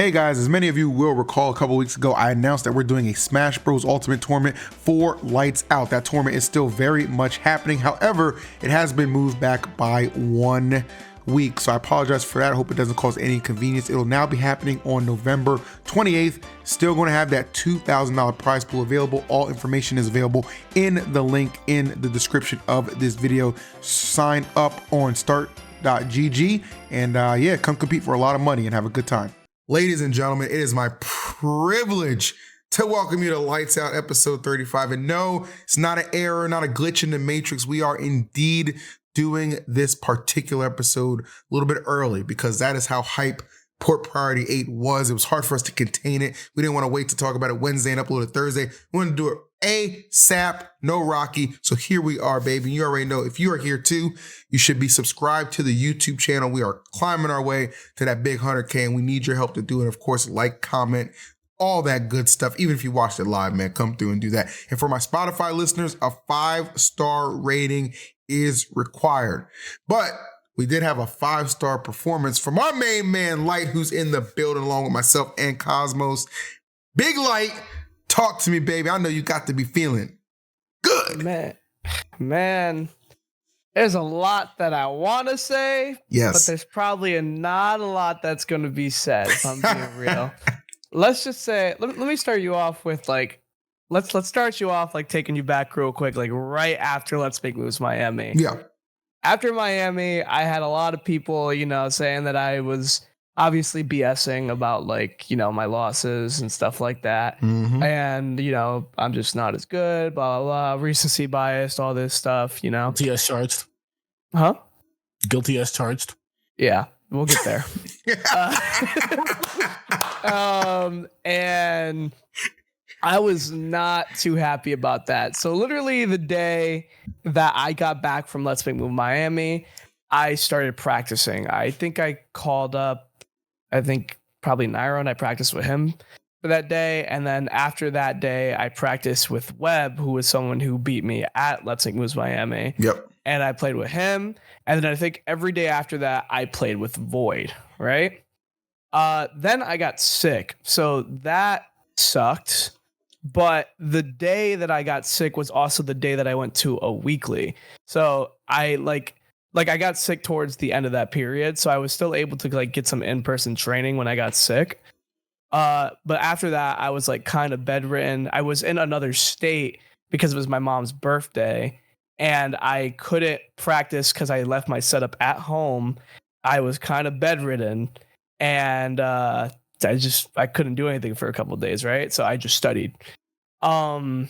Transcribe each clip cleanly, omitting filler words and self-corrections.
Hey guys, as many of you will recall, a couple weeks ago, I announced that we're doing a Smash Bros. Ultimate Tournament for Lights Out. That tournament is still very much happening. However, it has been moved back by 1 week. So I apologize for that. I hope it doesn't cause any inconvenience. It'll now be happening on November 28th. Still going to have that $2,000 prize pool available. All information is available in the link in the description of this video. Sign up on start.gg and yeah, come compete for a lot of money and have a good time. Ladies and gentlemen, it is my privilege to welcome you to Lights Out episode 35. And no, it's not an error, not a glitch in the matrix. We are indeed doing this particular episode a little bit early because that is how hype Port Priority 8 was. It was hard for us to contain it. We didn't want to wait to talk about it Wednesday and upload it Thursday. We wanted to do it ASAP, no Rocky. So here we are, baby. You already know if you are here too, you should be subscribed to the YouTube channel. We are climbing our way to that big 100K and we need your help to do it. Of course, like, comment, all that good stuff. Even if you watched it live, man, come through and do that. And for my Spotify listeners, a 5-star rating is required. But we did have a 5-star performance from our main man, Light, who's in the building along with myself and Cosmos. Big Light, talk to me, baby. I know you got to be feeling good. Man, there's a lot that I want to say, yes, but there's probably not a lot that's going to be said, if I'm being real. Let's just say, let me start you off with like, let's start you off like taking you back real quick, like right after Let's Make Moves Miami. Yeah. After Miami, I had a lot of people, saying that I was obviously BSing about like, my losses and stuff like that. Mm-hmm. And, I'm just not as good, blah, blah, blah, recency biased, all this stuff, Guilty as charged. Huh? Guilty as charged. Yeah, we'll get there. And I was not too happy about that. So literally the day that I got back from Let's Make Move Miami, I started practicing. I think I called up, probably Nairo, and I practiced with him for that day. And then after that day, I practiced with Webb, who was someone who beat me at Let's Make Moves Miami. Yep. And I played with him. And then I think every day after that, I played with Void, right? Then I got sick. So that sucked. But the day that I got sick was also the day that I went to a weekly. So I I got sick towards the end of that period. So I was still able to like get some in-person training when I got sick. But after that, I was like kind of bedridden. I was in another state because it was my mom's birthday and I couldn't practice because I left my setup at home. I was kind of bedridden and, I couldn't do anything for a couple of days, right? So I just studied. And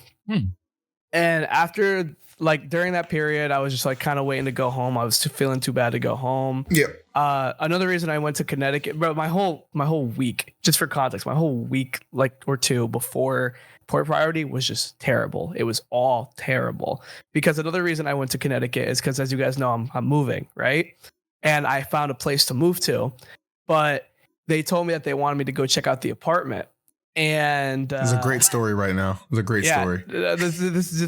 after during that period, I was just like kind of waiting to go home. I was feeling too bad to go home. Yeah. Another reason I went to Connecticut, bro, my whole week, just for context, my whole week or two before Port Priority was just terrible. It was all terrible because another reason I went to Connecticut is because, as you guys know, I'm moving, right? And I found a place to move to, but they told me that they wanted me to go check out the apartment. And it's a great story right now. It's a great story. This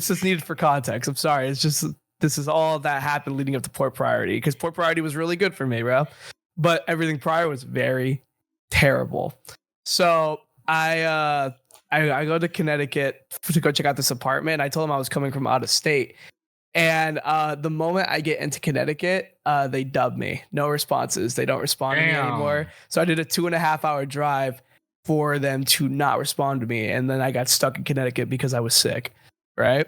is needed for context. I'm sorry. It's just, this is all that happened leading up to Port Priority because Port Priority was really good for me, bro. But everything prior was very terrible. So I go to Connecticut to go check out this apartment. I told them I was coming from out of state. And the moment I get into Connecticut, they dub me. No responses. They don't respond to me anymore. So I did a 2.5-hour drive for them to not respond to me. And then I got stuck in Connecticut because I was sick. Right.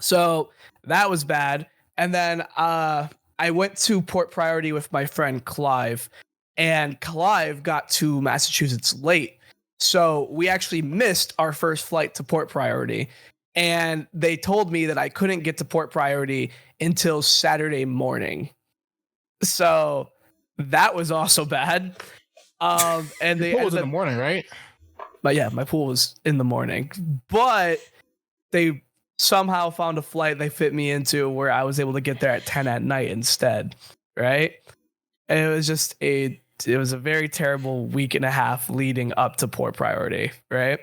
So that was bad. And then I went to Port Priority with my friend Clive. And Clive got to Massachusetts late. So we actually missed our first flight to Port Priority. And they told me that I couldn't get to Port Priority until Saturday morning. So that was also bad. And Your pool was in the morning, right? But yeah, my pool was in the morning. But they somehow found a flight they fit me into where I was able to get there at 10 at night instead. Right. And it was just it was a very terrible week and a half leading up to Port Priority. Right.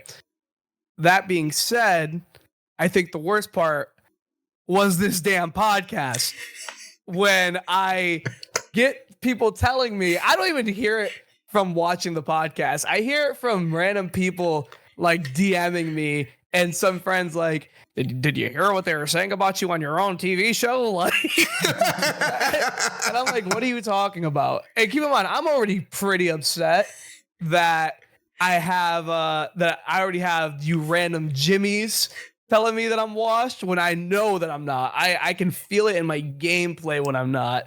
That being said, I think the worst part was this damn podcast. When I get people telling me, I don't even hear it from watching the podcast. I hear it from random people like DMing me and some friends like, did you hear what they were saying about you on your own TV show? Like, and I'm like, what are you talking about? And keep in mind, I'm already pretty upset that I already have you random Jimmies telling me that I'm washed when I know that I'm not. I can feel it in my gameplay when I'm not.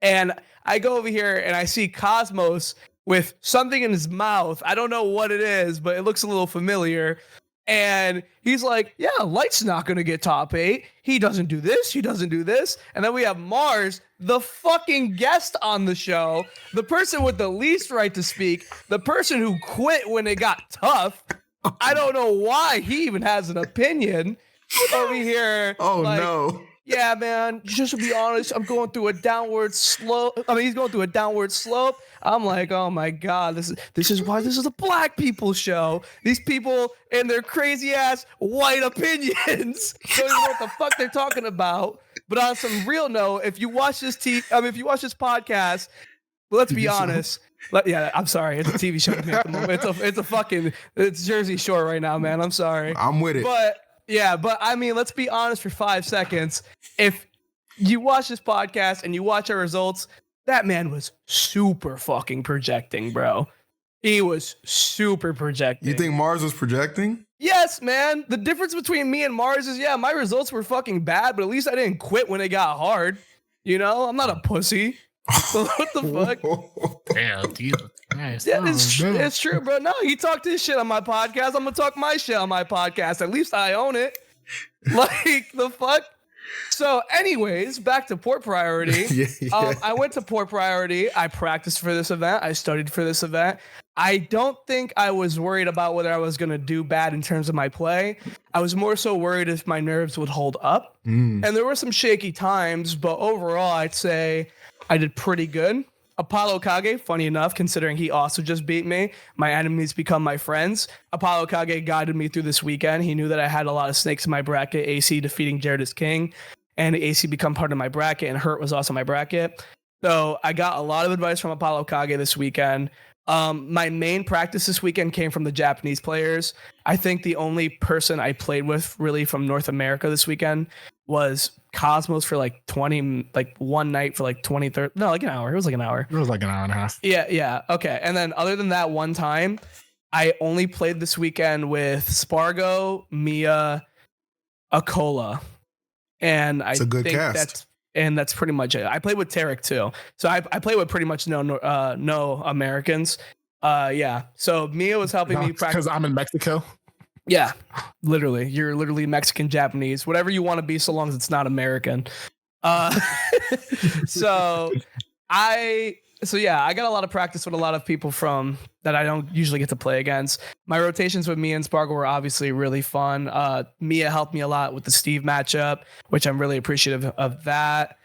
And I go over here and I see Cosmos with something in his mouth. I don't know what it is, but it looks a little familiar. And he's like, yeah, Light's not going to get top 8. He doesn't do this. He doesn't do this. And then we have Mars, the fucking guest on the show, the person with the least right to speak, the person who quit when it got tough. I don't know why he even has an opinion over here. Oh, like, no. Yeah, man, just to be honest, I'm going through a downward slope. I mean, he's going through a downward slope. I'm like, oh my God, this is why this is a black people show. These people and their crazy ass white opinions don't even know what the fuck they're talking about. But on some real note, if you watch this if you watch this podcast, let's be honest. Yeah, I'm sorry. It's a TV show to me at the moment. It's Jersey Shore right now, man. I'm sorry. I'm with it. But I mean, let's be honest for 5 seconds. If you watch this podcast and you watch our results, that man was super fucking projecting, bro. He was super projecting. You think Mars was projecting? Yes, man. The difference between me and Mars is, yeah, my results were fucking bad, but at least I didn't quit when it got hard. You know, I'm not a pussy. What the fuck? Damn, Jesus Christ. Yeah, it's true, bro. No, he talked his shit on my podcast. I'm gonna talk my shit on my podcast. At least I own it. Like, the fuck? So, anyways, back to Port Priority. Yeah. I went to Port Priority. I practiced for this event. I studied for this event. I don't think I was worried about whether I was going to do bad in terms of my play. I was more so worried if my nerves would hold up. And there were some shaky times, but overall, I'd say I did pretty good. Apollo Kage, funny enough, considering he also just beat me, my enemies become my friends. Apollo Kage guided me through this weekend. He knew that I had a lot of snakes in my bracket, AC defeating Jared is King, and AC become part of my bracket, and Hurt was also my bracket. So I got a lot of advice from Apollo Kage this weekend. My main practice this weekend came from the Japanese players. I think the only person I played with really from North America this weekend was Cosmos for like one night for like 20, 30, no, like an hour. It was like an hour. It was like an hour and a half. Yeah. Okay. And then other than that one time, I only played this weekend with Spargo, Miya, Acola. And I think that's pretty much it. I played with Tarek too. So I played with pretty much no Americans. Yeah. So Miya was helping me practice. Because I'm in Mexico. Yeah, literally. You're literally Mexican, Japanese, whatever you want to be, so long as it's not American. So I got a lot of practice with a lot of people from that I don't usually get to play against. My rotations with Miya and Spargo were obviously really fun. Miya helped me a lot with the Steve matchup, which I'm really appreciative of that.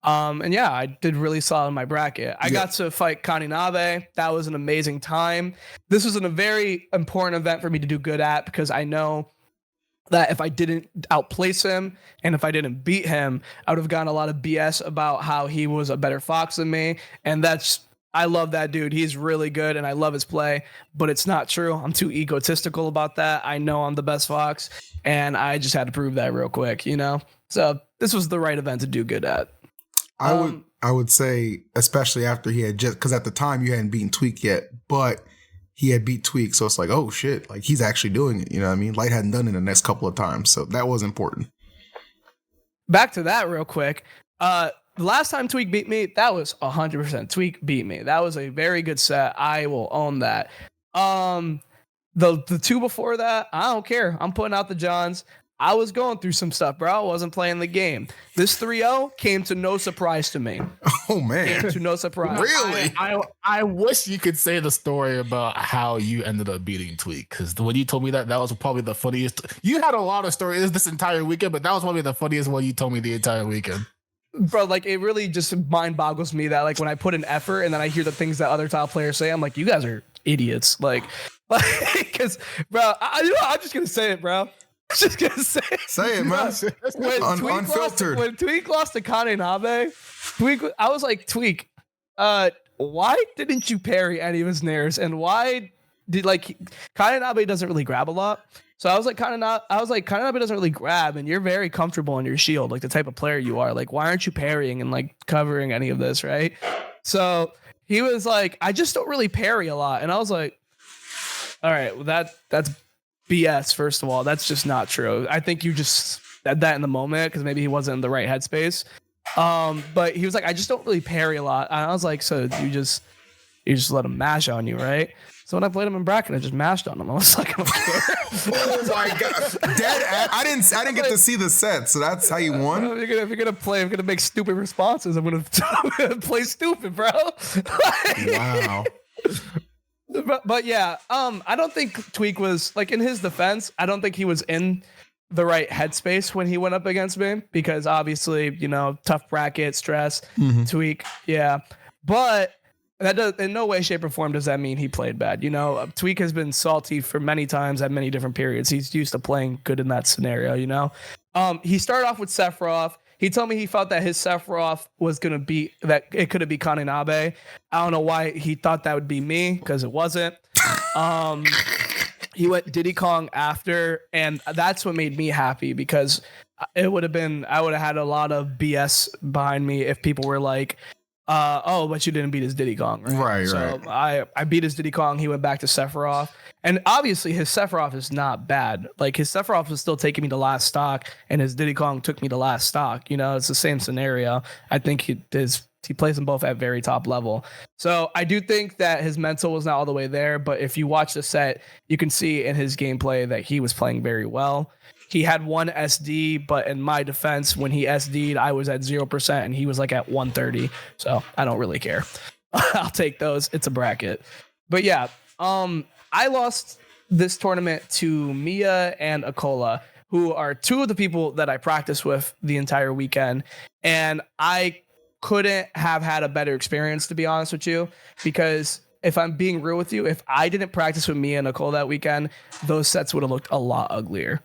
And yeah, I did really solid in my bracket. I got to fight Kaninabe. That was an amazing time. This was a very important event for me to do good at because I know that if I didn't outplace him and if I didn't beat him, I would have gotten a lot of BS about how he was a better fox than me. And I love that dude. He's really good and I love his play, but it's not true. I'm too egotistical about that. I know I'm the best fox and I just had to prove that real quick, you know? So this was the right event to do good at. I would say, especially after he had because at the time you hadn't beaten Tweek yet, but he had beat Tweek. So it's like, oh shit, like he's actually doing it. You know what I mean? Light hadn't done it the next couple of times. So that was important. Back to that real quick. The last time Tweek beat me, that was 100% Tweek beat me. That was a very good set. I will own that. The two before that, I don't care. I'm putting out the Johns. I was going through some stuff, bro. I wasn't playing the game. This 3-0 came to no surprise to me. Oh, man. Came to no surprise. Really? I wish you could say the story about how you ended up beating Tweek, because when you told me that was probably the funniest. You had a lot of stories this entire weekend, but that was probably the funniest one you told me the entire weekend. Bro, like, it really just mind boggles me that, like, when I put in effort and then I hear the things that other top players say, I'm like, you guys are idiots. Like, because, bro, I'm just going to say it, bro. Just gonna say it, man. Unfiltered. When Tweek lost to Kaninabe, I was like, Tweek, why didn't you parry any of his nairs? And why did Kananabe doesn't really grab a lot. So I was like, Kananabe doesn't really grab, and you're very comfortable in your shield, like the type of player you are. Like, why aren't you parrying and like covering any of this, right? So he was like, I just don't really parry a lot. And I was like, all right, well, that's BS, first of all. That's just not true. I think you just said that in the moment because maybe he wasn't in the right headspace. But he was like, I just don't really parry a lot. And I was like, so you just let him mash on you, right? So when I played him in bracket, I just mashed on him. I was like, I don't care. Oh my god, dead! I didn't get to see the set, so that's how you won. If you're gonna make stupid responses, I'm gonna play stupid, bro. Wow. But yeah, I don't think Tweek was like, in his defense, I don't think he was in the right headspace when he went up against me because obviously, tough bracket, stress, Tweek, yeah, but. That does, in no way, shape, or form does that mean he played bad. Tweek has been salty for many times at many different periods. He's used to playing good in that scenario, He started off with Sephiroth. He told me he felt that his Sephiroth was going to be, that it could have been Kananabe. I don't know why he thought that would be me, because it wasn't. He went Diddy Kong after, and that's what made me happy, because I would have had a lot of BS behind me if people were like, but you didn't beat his Diddy Kong, right? So I beat his Diddy Kong. He went back to Sephiroth, and obviously his Sephiroth is not bad. Like, his Sephiroth was still taking me to last stock, and his Diddy Kong took me to last stock. It's the same scenario. I think he plays them both at very top level. So I do think that his mental was not all the way there, but if you watch the set, you can see in his gameplay that he was playing very well. He had one SD, but in my defense, when he SD'd, I was at 0% and he was like at 130. So I don't really care. I'll take those. It's a bracket. But yeah, I lost this tournament to Miya and Acola, who are two of the people that I practiced with the entire weekend. And I couldn't have had a better experience, to be honest with you, because if I'm being real with you, if I didn't practice with Miya and Acola that weekend, those sets would have looked a lot uglier.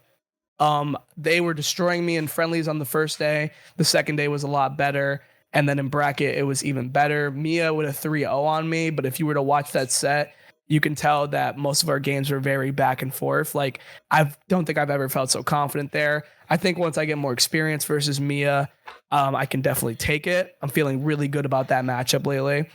They were destroying me in friendlies on the first day. The second day was a lot better. And then in bracket, it was even better. Miya with a 3-0 on me. But if you were to watch that set, you can tell that most of our games were very back and forth. Like, I don't think I've ever felt so confident there. I think once I get more experience versus Miya, I can definitely take it. I'm feeling really good about that matchup lately.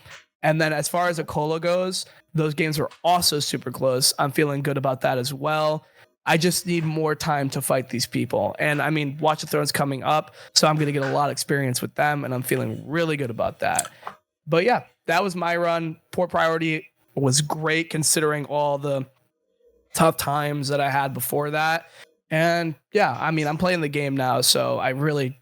And then as far as Acola goes, those games were also super close. I'm feeling good about that as well. I just need more time to fight these people. And I mean, Watch the Throne's coming up, so I'm going to get a lot of experience with them, and I'm feeling really good about that. But yeah, that was my run. Port Priority was great considering all the tough times that I had before that. And yeah, I mean, I'm playing the game now, so I'm really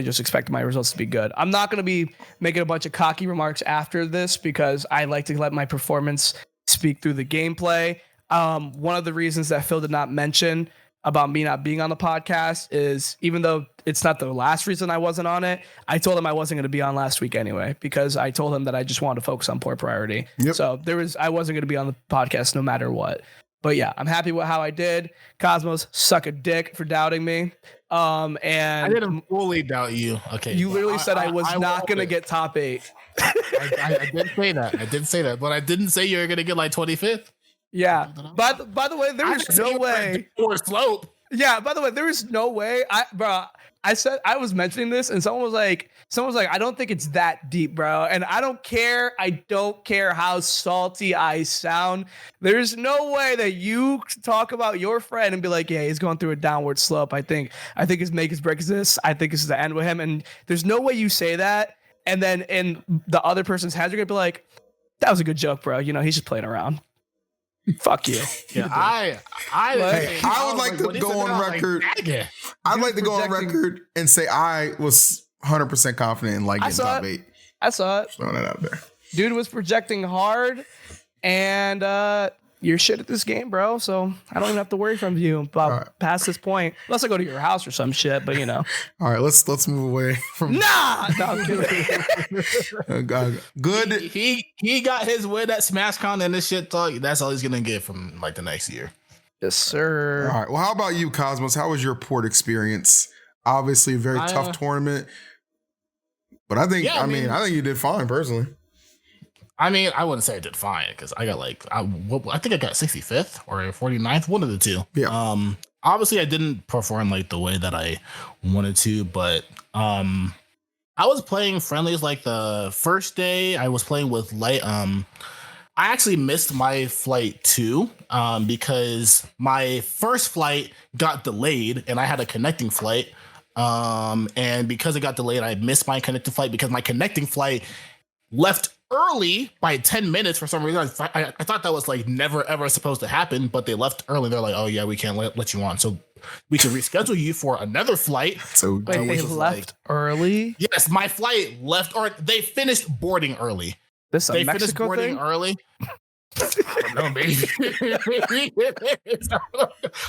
just expecting my results to be good. I'm not going to be making a bunch of cocky remarks after this because I like to let my performance speak through the gameplay. One of the reasons that Phil did not mention about me not being on the podcast is, even though it's not the last reason I wasn't on it, I told him I wasn't going to be on last week anyway, because I told him that I just wanted to focus on Port Priority. Yep. So I wasn't going to be on the podcast no matter what. But yeah, I'm happy with how I did. Cosmos, suck a dick for doubting me. And I didn't fully doubt you. Okay. You literally said I was not going to get top 8. I did say that. I did say that, but I didn't say you were going to get like 25th. Yeah. By the way, there is no way. Or slope. Yeah. By the way, there is no way. I said I was mentioning this, and someone was like, I don't think it's that deep, bro. And I don't care. I don't care how salty I sound. There's no way that you talk about your friend and be like, yeah, he's going through a downward slope. I think his make his break is this. I think this is the end with him. And there's no way you say that, and then in the other person's head, you're gonna be like, that was a good joke, bro. He's just playing around. Fuck you. Yeah, I would like to go on record. I'd like to go on record and say I was 100% confident in getting top 8. I saw it. Throwing that out there. Dude was projecting hard, and you're shit at this game, bro. So I don't even have to worry from you about past this point, unless I go to your house or some shit. But All right, let's move away from. Nah, no, I'm kidding. Good. He got his win at SmashCon, and this shit talk. That's all he's gonna get from the next year. Yes, sir. All right. Well, how about you, Cosmos? How was your port experience? Obviously, a very tough tournament, but I think you did fine personally. I mean, I wouldn't say I did fine because I got like I think I got 65th or 49th, one of the two. Yeah. Obviously I didn't perform like the way that I wanted to, but I was playing friendlies like the first day. I was playing with Light. I actually missed my flight too, because my first flight got delayed and I had a connecting flight. And because it got delayed, I missed my connecting flight because my connecting flight left early by 10 minutes for some reason. I thought that was like never ever supposed to happen, but they left early. They're like, oh yeah, we can't let you on. So we can reschedule you for another flight. So Wait, they left early? Yes, my flight left, or they finished boarding early. This a Mexico thing? Early. I don't know, maybe.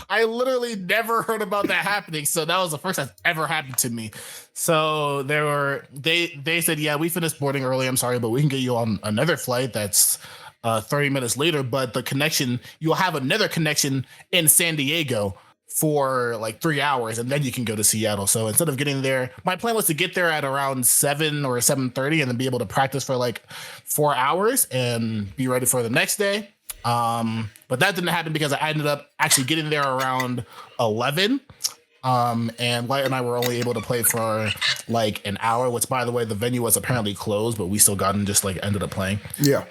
I literally never heard about that happening. So that was the first that's ever happened to me. So they said, yeah, we finished boarding early. I'm sorry, but we can get you on another flight that's 30 minutes later. But the connection, you'll have another connection in San Diego for like 3 hours, and then you can go to Seattle. So instead of getting there, my plan was to get there at around 7 or 7:30 and then be able to practice for like 4 hours and be ready for the next day. But that didn't happen because I ended up actually getting there around 11. And Light and I were only able to play for like an hour, which by the way, the venue was apparently closed, but we still got and just like ended up playing. Yeah.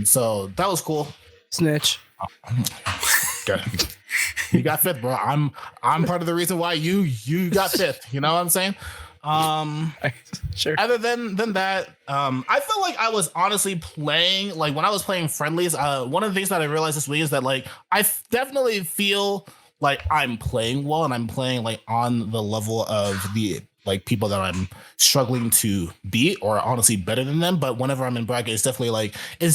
So that was cool. Snitch. Okay. You got fifth, bro. I'm part of the reason why you got fifth. You know what I'm saying? Sure. Other than that, I felt like I was honestly playing, like when I was playing friendlies, one of the things that I realized this week is that like I definitely feel like I'm playing well and I'm playing like on the level of the like people that I'm struggling to beat or honestly better than them. But whenever I'm in bracket, it's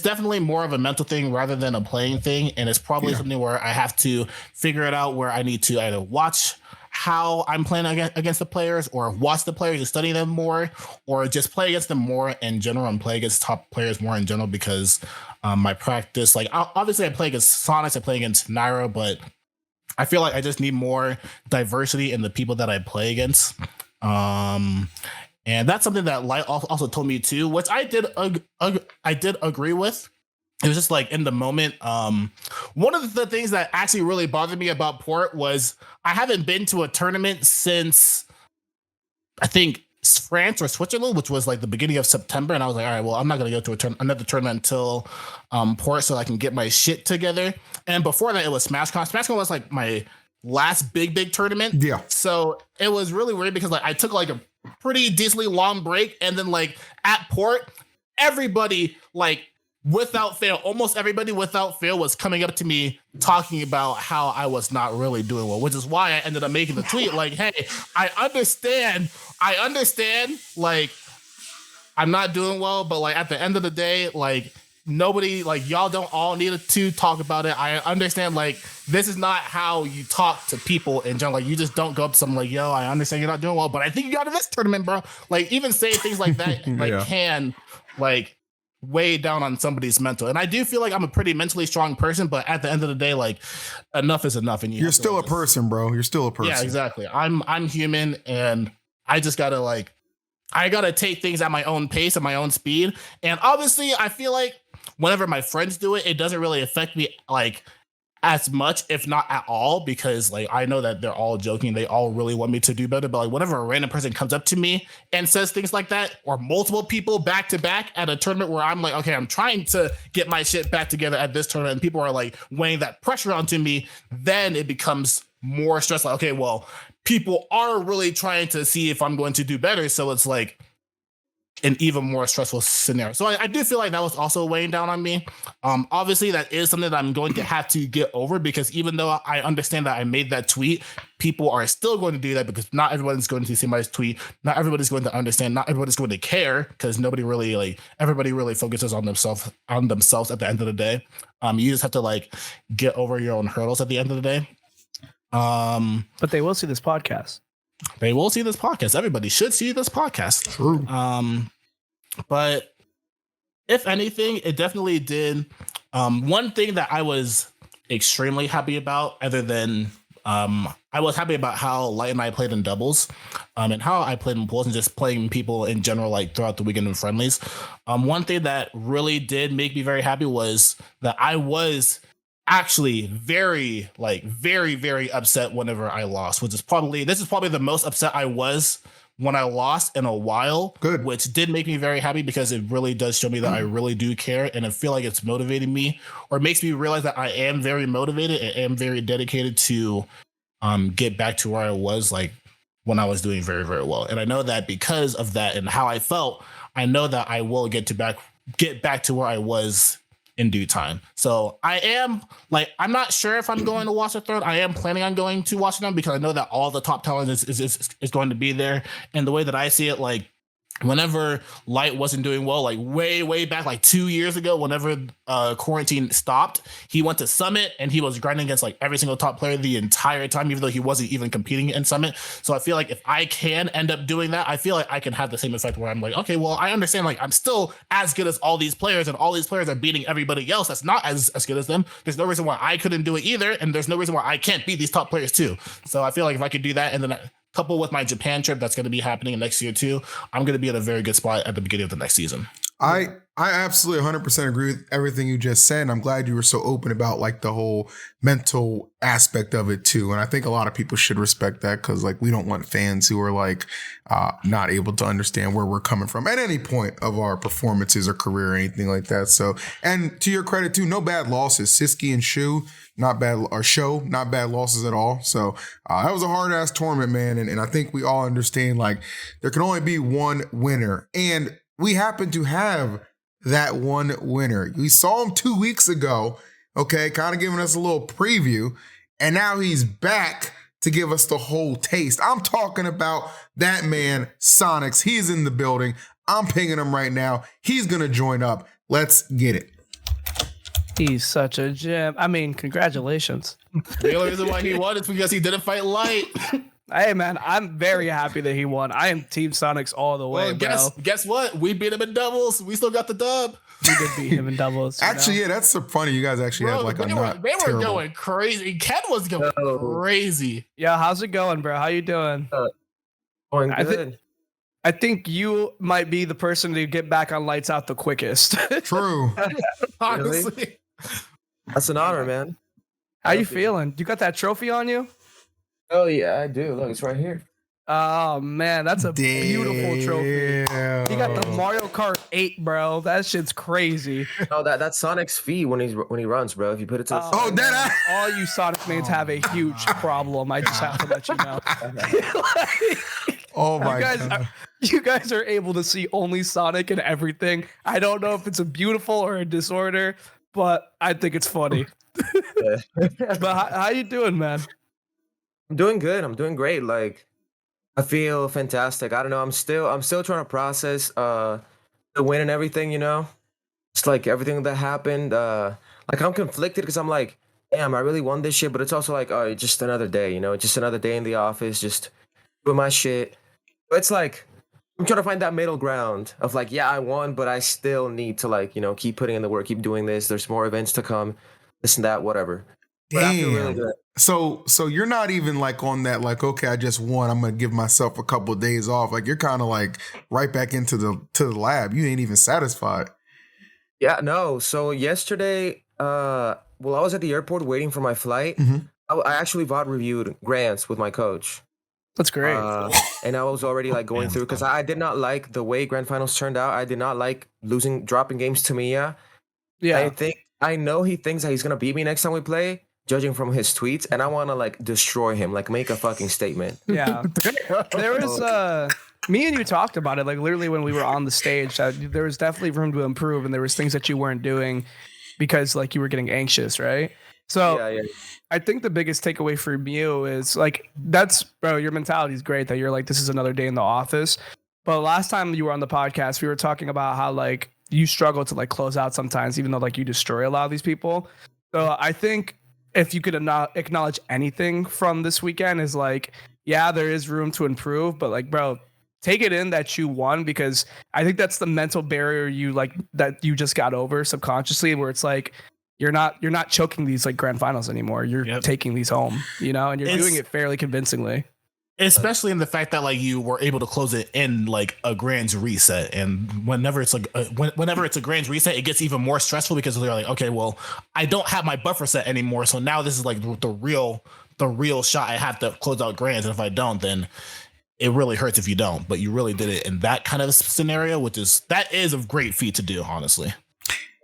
definitely more of a mental thing rather than a playing thing. And it's probably something where I have to figure it out, where I need to either watch how I'm playing against the players or watch the players and study them more, or just play against them more in general and play against top players more in general, because my practice, like obviously I play against Sonix, I play against Nairo, but I feel like I just need more diversity in the people that I play against. And that's something that Light also told me too, which I did agree with. It was just like in the moment. One of the things that actually really bothered me about Port was I haven't been to a tournament since I think France or Switzerland, which was like the beginning of September. And I was like, all right, well, I'm not going to go to another tournament until Port so I can get my shit together. And before that, it was SmashCon. SmashCon was like my last big tournament. Yeah. So it was really weird because like I took like a pretty decently long break, and then like at Port, everybody like without fail, almost everybody without fail was coming up to me talking about how I was not really doing well, which is why I ended up making the tweet like, hey, I understand, like I'm not doing well, but like at the end of the day, like nobody, like y'all don't all need to talk about it. I understand, like this is not how you talk to people in general. Like you just don't go up to someone like, yo, I understand you're not doing well, but I think you got in this tournament, bro. Like even saying things like that like can like weigh down on somebody's mental. And I do feel like I'm a pretty mentally strong person, but at the end of the day, like enough is enough. And you're still a person, bro. You're still a person. Yeah, exactly. I'm human, and I just gotta like, I gotta take things at my own pace and my own speed. And obviously I feel like whenever my friends do it, it doesn't really affect me like as much, if not at all, because like I know that they're all joking, they all really want me to do better. But like whenever a random person comes up to me and says things like that, or multiple people back to back at a tournament where I'm like, okay, I'm trying to get my shit back together at this tournament, and people are like weighing that pressure onto me, then it becomes more stress. Like, okay, well, people are really trying to see if I'm going to do better. So it's like an even more stressful scenario. So I do feel like that was also weighing down on me. Obviously that is something that I'm going to have to get over, because even though I understand that I made that tweet, people are still going to do that, because not everyone's going to see my tweet. Not everybody's going to understand. Not everybody's going to care, because everybody really focuses on themselves at the end of the day. You just have to like get over your own hurdles at the end of the day. But they will see this podcast. They will see this podcast. Everybody should see this podcast. True. But if anything, it definitely did. One thing that I was extremely happy about, other than I was happy about how Light and I played in doubles, and how I played in pools and just playing people in general, like throughout the weekend in friendlies. One thing that really did make me very happy was that I was actually very, very upset whenever I lost, this is probably the most upset I was when I lost in a while. Good. Which did make me very happy because it really does show me that I really do care, and I feel like it's motivating me, or makes me realize that I am very motivated and am very dedicated to get back to where I was like when I was doing very, very well. And I know that because of that and how I felt, I know that I will get back to where I was in due time. So I am I'm not sure if I'm going to Watch the Throne. I am planning on going to Watch Them because I know that all the top talent is going to be there. And the way that I see it, whenever Light wasn't doing well, way back, 2 years ago, whenever quarantine stopped, he went to Summit and he was grinding against every single top player the entire time, even though he wasn't even competing in Summit. So I feel like if I can end up doing that, I feel like I can have the same effect where I'm like, okay, well, I understand, I'm still as good as all these players, and all these players are beating everybody else that's not as good as them. There's no reason why I couldn't do it either, and there's no reason why I can't beat these top players too. So I feel like if I could do that, and then coupled with my Japan trip that's going to be happening next year too, I'm going to be in a very good spot at the beginning of the next season. I absolutely 100% agree with everything you just said. And I'm glad you were so open about the whole mental aspect of it too. And I think a lot of people should respect that, because we don't want fans who are not able to understand where we're coming from at any point of our performances or career or anything like that. So, and to your credit too, no bad losses. Siski and Shu, not bad losses at all. So that was a hard ass tournament, man. And I think we all understand there can only be one winner. And we happen to have that one winner. We saw him 2 weeks ago, okay, kind of giving us a little preview, and now he's back to give us the whole taste. I'm talking about that man, Sonix. He's in the building. I'm pinging him right now. He's going to join up. Let's get it. He's such a gem. I mean, congratulations. The only reason why he won is because he didn't fight Light. Hey, man, I'm very happy that he won. I am Team Sonix all the way, well, guess what? We beat him in doubles. We still got the dub. We did beat him in doubles. Actually, yeah, that's so funny. You guys actually had they were going crazy. Ken was going crazy. Yeah, how's it going, bro? How you doing? Going good. I think you might be the person to get back on Lights Out the quickest. True. Honestly. Really? That's an honor, man. How you feeling? You got that trophy on you? Oh yeah, I do. Look, it's right here. Oh man, that's a beautiful trophy. You got the Mario Kart 8, bro. That shit's crazy. Oh, that's Sonic's feet when he runs, bro. If you put it to the side. All you Sonic mains have a huge problem. I just have to let you know. Oh my god. You guys are able to see only Sonic and everything. I don't know if it's a beautiful or a disorder, but I think it's funny. But how you doing, man? I'm doing good. I'm doing great. I feel fantastic. I don't know. I'm still trying to process the win and everything, It's everything that happened. I'm conflicted because I'm damn, I really won this shit, but it's also oh, just another day, just another day in the office, just doing my shit. But it's I'm trying to find that middle ground of yeah, I won, but I still need to keep putting in the work, keep doing this. There's more events to come, this and that, whatever. But I feel really good. So you're not even on that okay, I just won, I'm gonna give myself a couple of days off. You're kind of right back into the lab. You ain't even satisfied. Yeah, no. So yesterday, I was at the airport waiting for my flight. Mm-hmm. I actually VOD reviewed Rants with my coach. That's great. And I was already going through because I did not like the way grand finals turned out. I did not like dropping games to Miya. Yeah, I know he thinks that he's gonna beat me next time we play, judging from his tweets, and I want to destroy him, make a fucking statement. Yeah, there was me and you talked about it literally when we were on the stage. There was definitely room to improve, and there was things that you weren't doing because you were getting anxious, right? So yeah. I think the biggest takeaway from you is bro, your mentality is great that you're this is another day in the office. But last time you were on the podcast, we were talking about how you struggle to close out sometimes, even though you destroy a lot of these people. So I think if you could acknowledge anything from this weekend is yeah, there is room to improve, but bro, take it in that you won, because I think that's the mental barrier that you just got over subconsciously, where it's you're not choking these like grand finals anymore. You're taking these home, and you're doing it fairly convincingly. Especially in the fact that like you were able to close it in like a Grands reset, and whenever it's like whenever it's a Grands reset, it gets even more stressful because they're like, okay, well, I don't have my buffer set anymore, so now this is like the real shot. I have to close out Grands, and if I don't, then it really hurts if you don't. But you really did it in that kind of scenario, that is a great feat to do, honestly.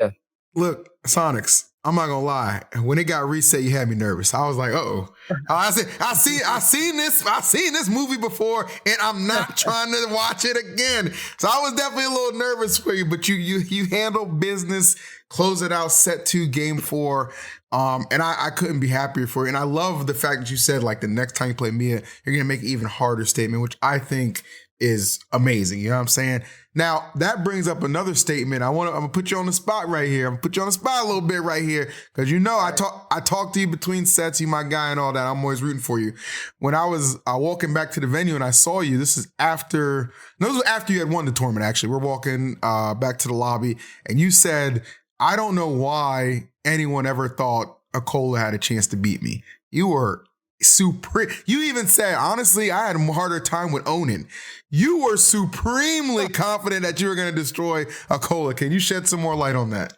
Yeah. Look, Sonix, I'm not gonna lie. When it got reset, you had me nervous. I was like, "Uh-oh." I said, I seen this movie before, and I'm not trying to watch it again. So I was definitely a little nervous for you, but you handle business, close it out, set 2, game 4. And I couldn't be happier for you. And I love the fact that you said like the next time you play Miya, you're gonna make an even harder statement, which I think is amazing. You know what I'm saying? Now that brings up another statement. I'm gonna put you on the spot right here. I'm gonna put you on the spot a little bit right here. Cause I talk to you between sets, you my guy and all that. I'm always rooting for you. When I was walking back to the venue and I saw you, this was after you had won the tournament, actually. We're walking back to the lobby and you said, I don't know why anyone ever thought Acola had a chance to beat me. You were supreme. You even said, honestly, I had a harder time with Onin. You were supremely confident that you were going to destroy Acola. Can you shed some more light on that?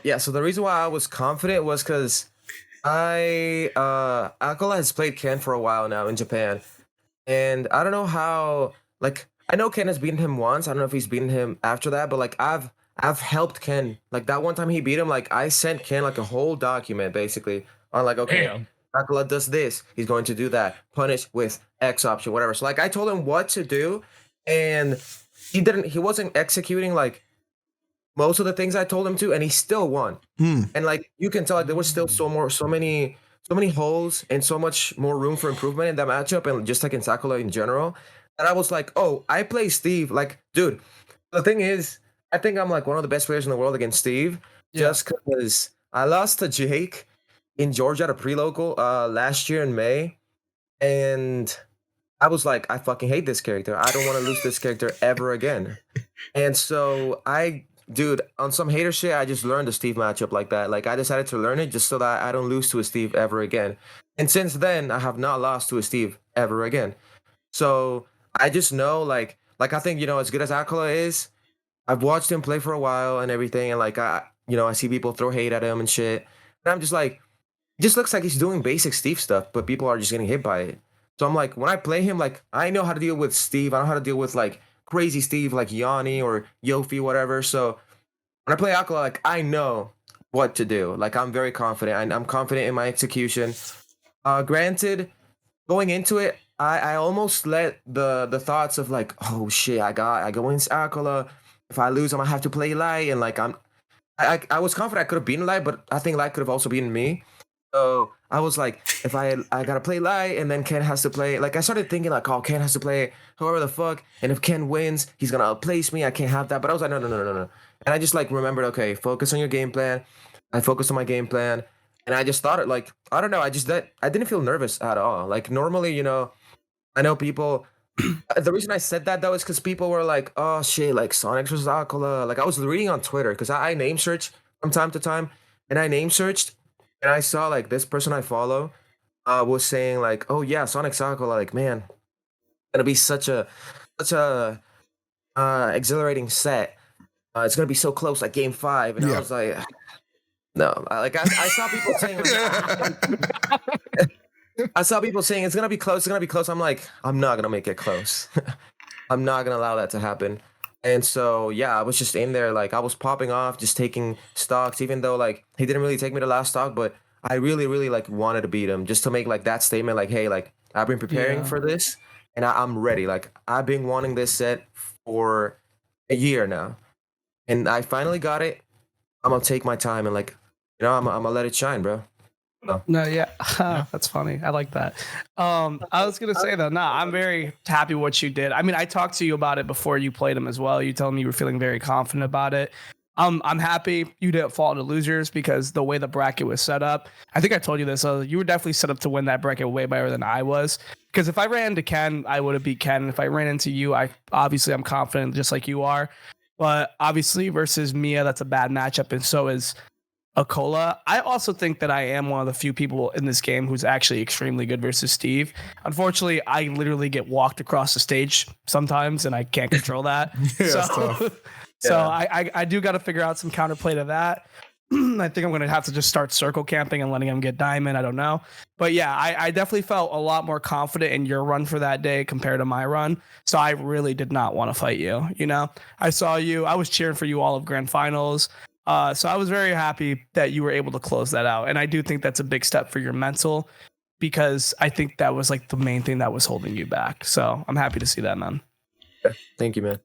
Yeah, so the reason why I was confident was because Acola has played Ken for a while now in Japan. And I don't know how, like, I know Ken has beaten him once. I don't know if he's beaten him after that, but like I've helped Ken. Like that one time he beat him, like I sent Ken like a whole document basically on like, okay, Damn. Acola does this, he's going to do that, punish with X option, whatever. So like I told him what to do, and he wasn't executing like most of the things I told him to, and he still won. And like you can tell, like there was still so many holes and so much more room for improvement in that matchup, and just like in Acola in general. And I was like, oh, I play Steve. Like, dude, the thing is, I think I'm like one of the best players in the world against Steve, just because I lost to Jake in Georgia at a pre-local last year in May, and I was like, I fucking hate this character. I don't want to lose this character ever again. And so dude, on some hater shit, I just learned the Steve matchup like that. Like I decided to learn it just so that I don't lose to a Steve ever again. And since then, I have not lost to a Steve ever again. So I just know, like I think, as good as Acola is, I've watched him play for a while and everything, and like I see people throw hate at him and shit, and I'm just like, it just looks like he's doing basic Steve stuff, but people are just getting hit by it. So I'm like, when I play him, like I know how to deal with Steve. I know how to deal with like crazy Steve, like Yanni or Yofi, whatever. So when I play Acola, like I know what to do. Like I'm very confident. I'm confident in my execution. Granted, going into it, I almost let the thoughts of like, oh shit, I go against Acola. If I lose, I'm gonna have to play Light, and like I was confident I could have beaten Light, but I think Light could have also beaten me. So I was like, if I gotta play Light, and then Ken has to play. Like I started thinking like, oh, Ken has to play however the fuck, and if Ken wins, he's gonna outplace me. I can't have that. But I was like, no. And I just like remembered, okay, focus on your game plan. I focused on my game plan, and I just thought it like, I don't know. I didn't feel nervous at all. Like normally, I know people. The reason I said that though is because people were like, "Oh shit, like Sonix versus Acola." Like I was reading on Twitter because I name search from time to time, and I name searched, and I saw like this person I follow was saying like, "Oh yeah, Sonix Acola." Like man, it's gonna be such a exhilarating set. It's gonna be so close, like Game 5, and I was like, no. Like I saw people saying. Like, I saw people saying it's gonna be close. I'm like, I'm not gonna make it close. I'm not gonna allow that to happen. And so yeah, I was just in there, like I was popping off, just taking stocks, even though like he didn't really take me to last stock, but I really, really like wanted to beat him just to make like that statement, like, hey, like I've been preparing for this, and I'm ready. Like I've been wanting this set for a year now, and I finally got it. I'm gonna take my time and like, I'm gonna let it shine, bro. No, that's funny. I like that. I was gonna say though, I'm very happy with what you did. I mean, I talked to you about it before you played him as well. You told me you were feeling very confident about it. I'm happy you didn't fall into losers because the way the bracket was set up, I think I told you this. You were definitely set up to win that bracket way better than I was. Because if I ran into Ken, I would have beat Ken. If I ran into you, I'm confident just like you are. But obviously versus Miya, that's a bad matchup, and so is Acola. I also think that I am one of the few people in this game who's actually extremely good versus Steve. Unfortunately, I literally get walked across the stage sometimes, and I can't control that. Yeah, that's tough. So I do got to figure out some counterplay to that. I think I'm going to have to just start circle camping and letting him get diamond. I don't know. But yeah, I definitely felt a lot more confident in your run for that day compared to my run. So I really did not want to fight you. You know, I saw you. I was cheering for you all of grand finals. So I was very happy that you were able to close that out. And I do think that's a big step for your mental, because I think that was like the main thing that was holding you back. So I'm happy to see that, man. Thank you, man.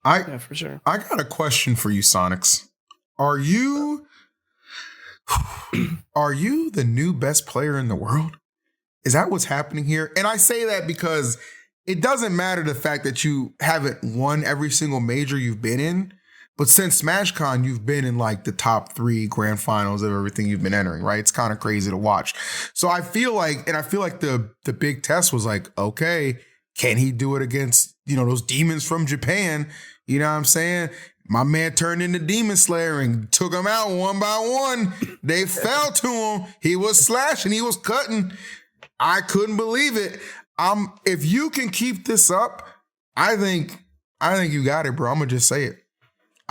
Yeah, for sure. I got a question for you, Sonix. Are you the new best player in the world? Is that what's happening here? And I say that because it doesn't matter the fact that you haven't won every single major you've been in, but since SmashCon, you've been in like the top 3 grand finals of everything you've been entering, right? It's kind of crazy to watch. So I feel like the big test was like, okay, can he do it against, those demons from Japan? You know what I'm saying? My man turned into Demon Slayer and took them out one by one. They fell to him. He was slashing. He was cutting. I couldn't believe it. If you can keep this up, I think you got it, bro. I'm gonna just say it.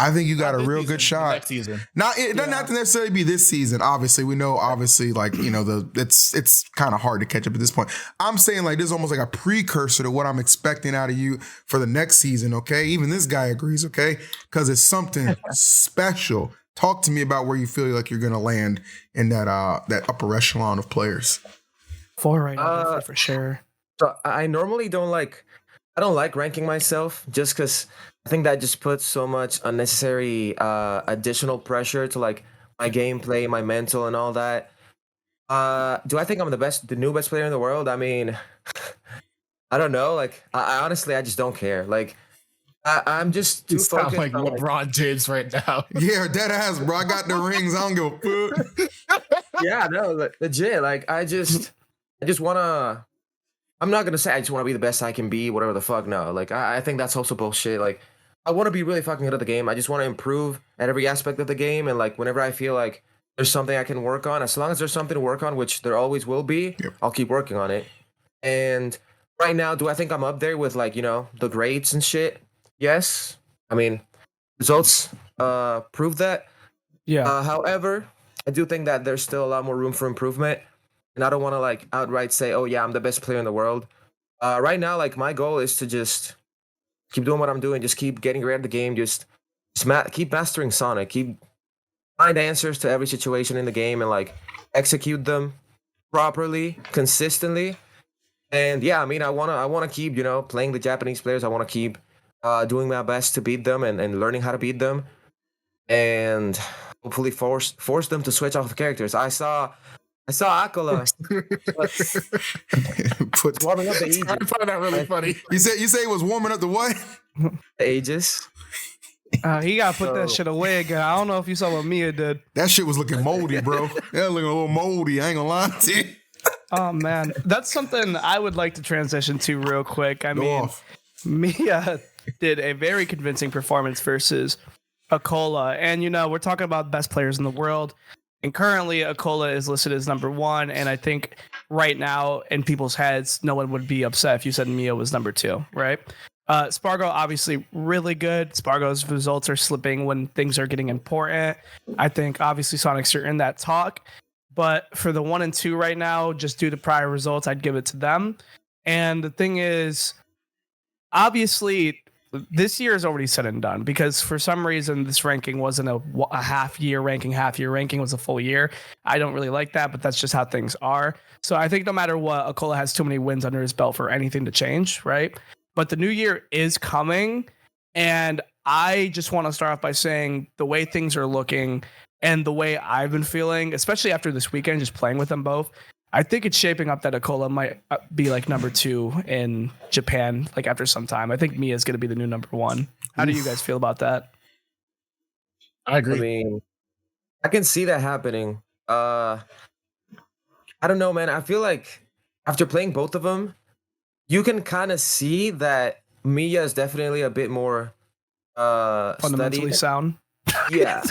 I think you got a real good shot. Next season. It doesn't have to necessarily be this season. Obviously, we know. Obviously, like it's kind of hard to catch up at this point. I'm saying like this is almost like a precursor to what I'm expecting out of you for the next season. Okay, even this guy agrees. Okay, because it's something special. Talk to me about where you feel like you're gonna land in that upper echelon of players. 4 right now, for sure. So I normally don't like ranking myself, just because I think that just puts so much unnecessary additional pressure to like my gameplay, my mental, and all that. Do I think I'm the new best player in the world? I mean, I don't know. Like, I honestly, I just don't care. Like, I'm just too You sound focused like on, LeBron James right now. Yeah, dead ass, bro. I got the rings. I don't give a fuck. yeah, no, legit. Like, I just wanna. I'm not gonna say I just want to be the best I can be, whatever the fuck. No, like I think that's also bullshit. Like, I want to be really fucking good at the game. I just want to improve at every aspect of the game, and like whenever I feel like there's something I can work on, as long as there's something to work on, which there always will be, I'll keep working on it. And right now, do I think I'm up there with like the grades and shit? Yes. I mean, results prove that. Yeah. However, I do think that there's still a lot more room for improvement. And I don't want to like outright say, oh yeah, I'm the best player in the world. Right now, like my goal is to just keep doing what I'm doing, just keep getting great at the game, just keep mastering Sonic, keep find answers to every situation in the game and like execute them properly, consistently. And yeah, I mean, I wanna keep playing the Japanese players. I want to keep doing my best to beat them and learning how to beat them, and hopefully force them to switch off the characters. I saw Acola warming up the Aegis. I find that really funny. You say he was warming up the what? The Aegis. He got to put that shit away again. I don't know if you saw what Miya did. That shit was looking moldy, bro. That looking a little moldy. I ain't gonna lie to you. Oh man, that's something I would like to transition to real quick. I mean, Miya did a very convincing performance versus Acola, and we're talking about best players in the world. And currently, Acola is listed as number 1. And I think right now, in people's heads, no one would be upset if you said Miya was number 2, right? Spargo, obviously, really good. Spargo's results are slipping when things are getting important. I think, obviously, Sonics are in that talk. But for the 1 and 2 right now, just due to prior results, I'd give it to them. And the thing is, obviously, this year is already said and done, because for some reason this ranking wasn't a half-year ranking. Half-year ranking was a full year. I don't really like that, but that's just how things are. So I think no matter what, Acola has too many wins under his belt for anything to change, right? But the new year is coming, and I just want to start off by saying the way things are looking and the way I've been feeling, especially after this weekend, just playing with them both, I think it's shaping up that Acola might be like number 2 in Japan, like after some time. I think Miya is going to be the new number 1. How do you guys feel about that? I agree. I mean, I can see that happening. I don't know, man. I feel like after playing both of them, you can kind of see that Miya is definitely a bit more fundamentally studied. sound. Yeah.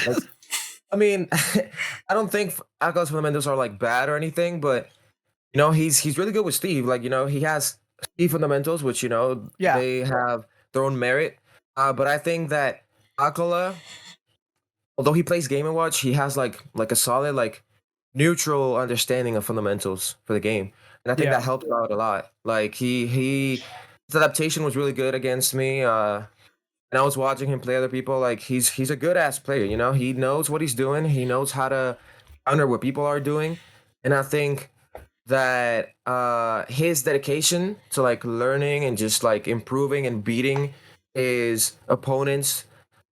I mean, I don't think Akola's fundamentals are like bad or anything, but he's really good with Steve. Like, he has Steve fundamentals, which Yeah. they have their own merit. But I think that Acola, although he plays Game and Watch, he has like a solid like neutral understanding of fundamentals for the game, and I think that helped out a lot. Like his adaptation was really good against me. And I was watching him play other people. Like he's a good ass player. He knows what he's doing. He knows how to counter what people are doing, and I think that his dedication to like learning and just like improving and beating his opponents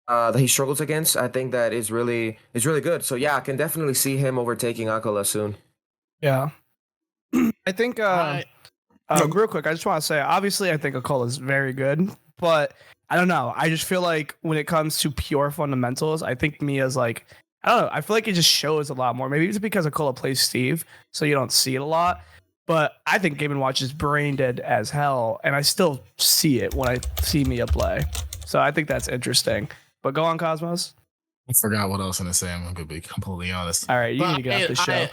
that he struggles against, I think that is really good. So yeah, I can definitely see him overtaking Acola soon. Yeah. I think real quick, I just want to say, obviously I think Acola is very good, but I don't know. I just feel like when it comes to pure fundamentals, I think Miya's like, I don't know. I feel like it just shows a lot more. Maybe it's because Acola plays Steve, so you don't see it a lot. But I think Game & Watch is brain dead as hell, and I still see it when I see Miya play. So I think that's interesting. But go on, Cosmos. I forgot what I was going to say. I'm going to be completely honest. All right, you need to get off the show.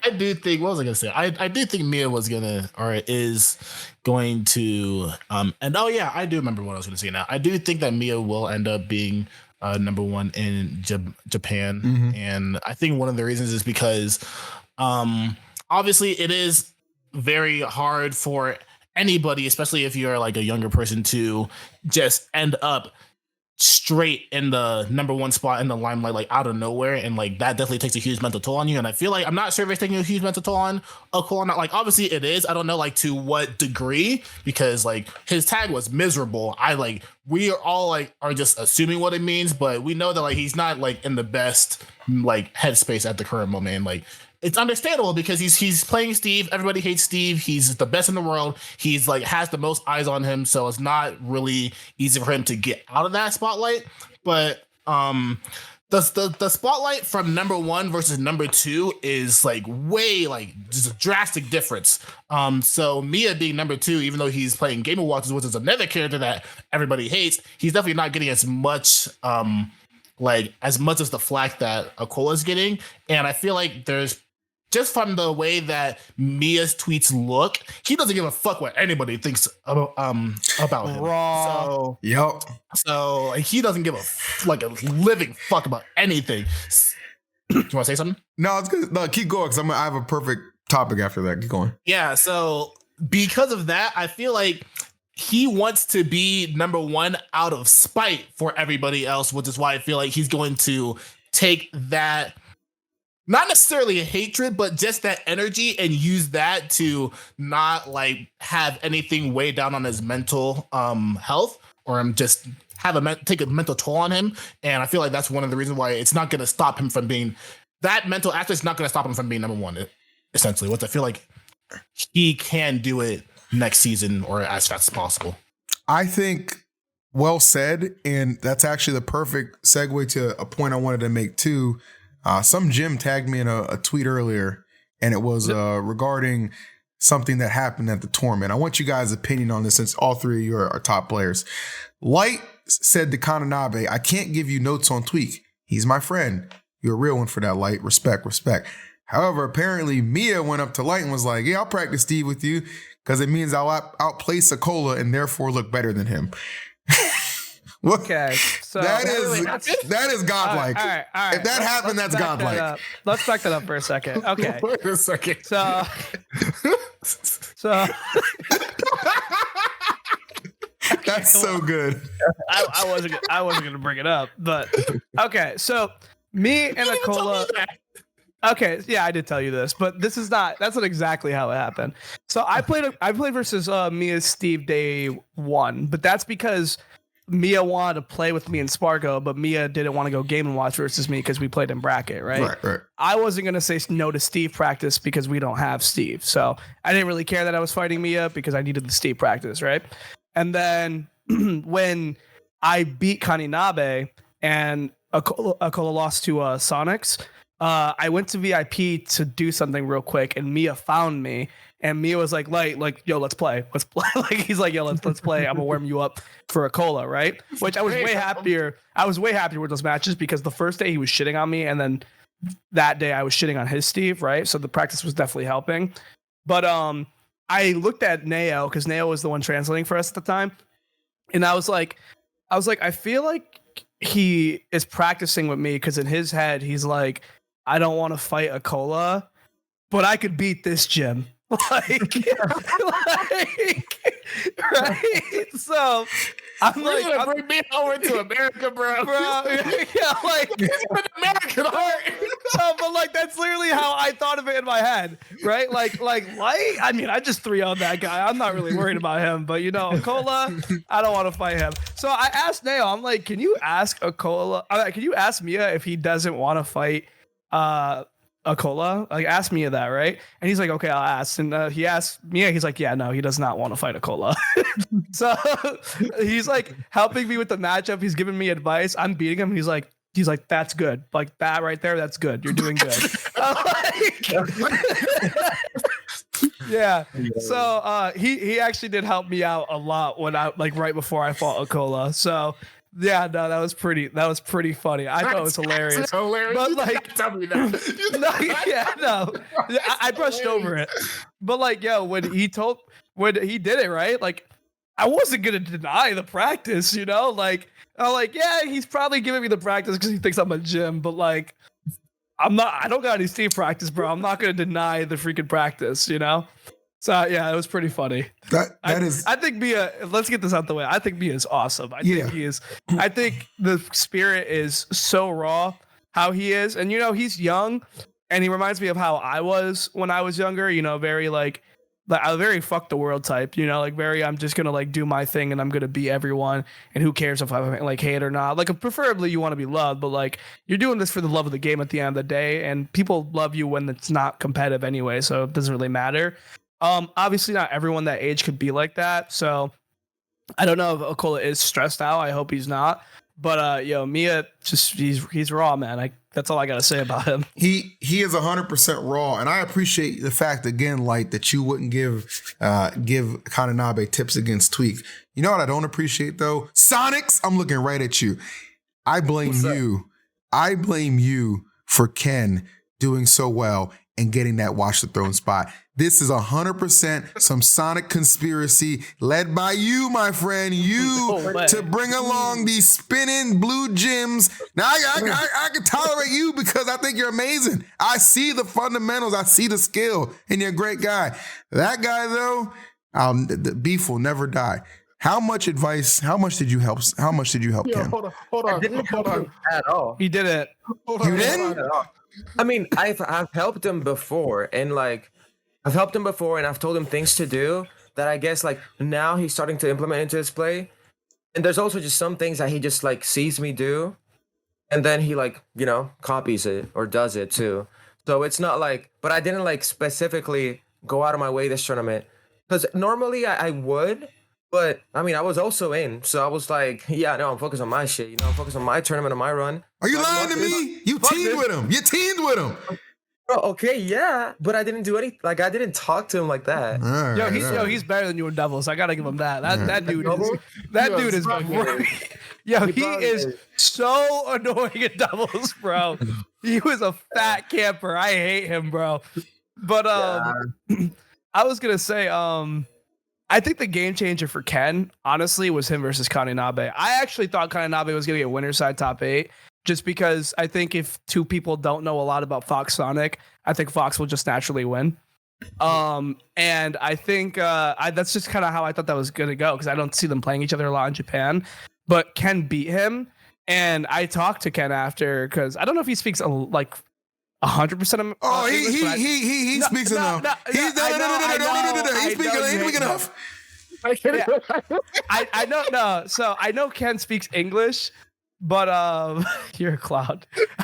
I do think, what was I going to say? I do think Miya was going to, or is going to, and oh yeah, I do remember what I was going to say now. I do think that Miya will end up being number one in Japan. Mm-hmm. And I think one of the reasons is because obviously it is very hard for anybody, especially if you're like a younger person, to just end up straight in the number one spot in the limelight, like out of nowhere, and like that definitely takes a huge mental toll on you. And I feel like I'm not sure if it's taking a huge mental toll on Acola. Not like obviously it is. I don't know like to what degree, because like his tag was miserable. We are all like are just assuming what it means, but we know that like he's not like in the best like headspace at the current moment. And, like it's understandable because he's playing Steve. Everybody hates Steve. He's the best in the world. He's like has the most eyes on him, so it's not really easy for him to get out of that spotlight. But the spotlight from number one versus number two is like way like just a drastic difference. So Miya being number two, even though he's playing Game of Watches, which is another character that everybody hates, he's definitely not getting as much as the flack that Acola is getting. And I feel like there's just from the way that Miya's tweets look, he doesn't give a fuck what anybody thinks about him. Raw. So he doesn't give a living fuck about anything. Do you want to say something? No, it's good. No, keep going, because I have a perfect topic after that. Keep going. Yeah. So because of that, I feel like he wants to be number one out of spite for everybody else, which is why I feel like he's going to take that. Not necessarily a hatred, but just that energy and use that to not like have anything weigh down on his mental health, or just take a mental toll on him. And I feel like that's one of the reasons why it's not going to stop him from being that mental aspect. Is not going to stop him from being number one. Essentially, what I feel like he can do it next season or as fast as possible. I think well said, and that's actually the perfect segue to a point I wanted to make too. Some Jim tagged me in a tweet earlier, and it was regarding something that happened at the tournament. I want you guys' opinion on this, since all three of you are top players. Light said to Kananabe, "I can't give you notes on Tweek. He's my friend. You're a real one for that, Light. Respect. However, apparently Miya went up to Light and was like, yeah, I'll practice Steve with you because it means I'll outplace Acola and therefore look better than him." Okay, so that is godlike. All right. If that happened, that's godlike. Let's back that up for a second. Okay. Wait a second. So that's so good. I wasn't gonna bring it up, but okay. So me and Acola. Okay, yeah, I did tell you this, but that's not exactly how it happened. So I played versus Mia's Steve day one, but that's because Miya wanted to play with me in Spargo, but Miya didn't want to go Game & Watch versus me because we played in bracket, right? Right. I wasn't going to say no to Steve practice because we don't have Steve. So I didn't really care that I was fighting Miya because I needed the Steve practice, right? And then when I beat Kaninabe and Acola lost to Sonix, I went to VIP to do something real quick, and Miya found me. And Miya was like, yo, let's play. Like, he's like, yo, let's play. I'm gonna warm you up for Acola, right? Which I was way happier. I was way happier with those matches because the first day he was shitting on me, and then that day I was shitting on his Steve, right? So the practice was definitely helping. But I looked at Nao because Nao was the one translating for us at the time, and I was like, I feel like he is practicing with me because in his head he's like, I don't want to fight Acola, but I could beat this gym. Like, right? So I'm like, gonna bring me over to America, bro. Yeah, like it's an American heart. No, but like that's literally how I thought of it in my head, right? Like Light. I mean, I just 3-0 that guy. I'm not really worried about him, but Acola, I don't want to fight him. So I asked Nao, I'm like, can you ask Acola? Can you ask Miya if he doesn't want to fight Acola? Like, ask Miya that, right? And he's like, okay, I'll ask. And he asked Miya, he's like, yeah, no, he does not want to fight Acola. So he's like helping me with the matchup. He's giving me advice. I'm beating him. He's like, that's good. Like that right there, that's good. You're doing good. Yeah. So he actually did help me out a lot when I right before I fought Acola. So yeah, no, that was pretty funny. I thought it was hilarious. But like, tell me that. No. I brushed over it. But like, yo, when he did it, right? Like, I wasn't gonna deny the practice, Like, I'm like, yeah, he's probably giving me the practice because he thinks I'm a gym, but like, I don't got any Steve practice, bro. I'm not gonna deny the freaking practice, So yeah, it was pretty funny. I think Miya, let's get this out the way. I think Miya is awesome. I think the spirit is so raw how he is. And he's young and he reminds me of how I was when I was younger, very like a very fuck the world type, like very I'm just gonna like do my thing and I'm gonna be everyone and who cares if I like hate or not. Like preferably you want to be loved, but like you're doing this for the love of the game at the end of the day, and people love you when it's not competitive anyway, so it doesn't really matter. Obviously not everyone that age could be like that. So I don't know if Acola is stressed out. I hope he's not. But Miya, just he's raw, man. That's all I gotta say about him. He is 100% raw, and I appreciate the fact again, Light, that you wouldn't give Kananabe tips against Tweek. You know what I don't appreciate though? Sonix, I'm looking right at you. I blame you. I blame you for Ken doing so well and getting that Watch the Throne spot. This is 100% some Sonic conspiracy led by you, my friend. To bring along these spinning blue gems. Now, I can tolerate you because I think you're amazing. I see the fundamentals. I see the skill, and you're a great guy. That guy, though, the beef will never die. How much advice? How much did you help? How much did you help Ken? Hold on. I didn't help him at all. He did it. You didn't? I mean, I've helped him before, and like I've helped him before, and I've told him things to do that I guess like now he's starting to implement into his play. And there's also just some things that he just like sees me do, and then he like copies it or does it too. So it's not like, but I didn't like specifically go out of my way this tournament because normally I would. But I mean, I was also in, so I was like, yeah, no, I'm focused on my shit. I'm focused on my tournament and my run. Are you lying to me? You teamed with him. You teamed with him. Bro, okay, yeah, but I didn't do anything. Like, I didn't talk to him like that. Right, he's better than you in doubles. I gotta give him that. That dude is yo, he is so annoying at doubles, bro. He was a fat camper. I hate him, bro. But I was gonna say, I think the game changer for Ken, honestly, was him versus Kananabe. I actually thought Kananabe was going to get winner's side top 8, just because I think if two people don't know a lot about Fox Sonic, I think Fox will just naturally win. And I think that's just kind of how I thought that was going to go, because I don't see them playing each other a lot in Japan. But Ken beat him, and I talked to Ken after, because I don't know if he speaks like 100% of he speaks enough. He's speaking enough. I know. No, so I know Ken speaks English, but you're a clown.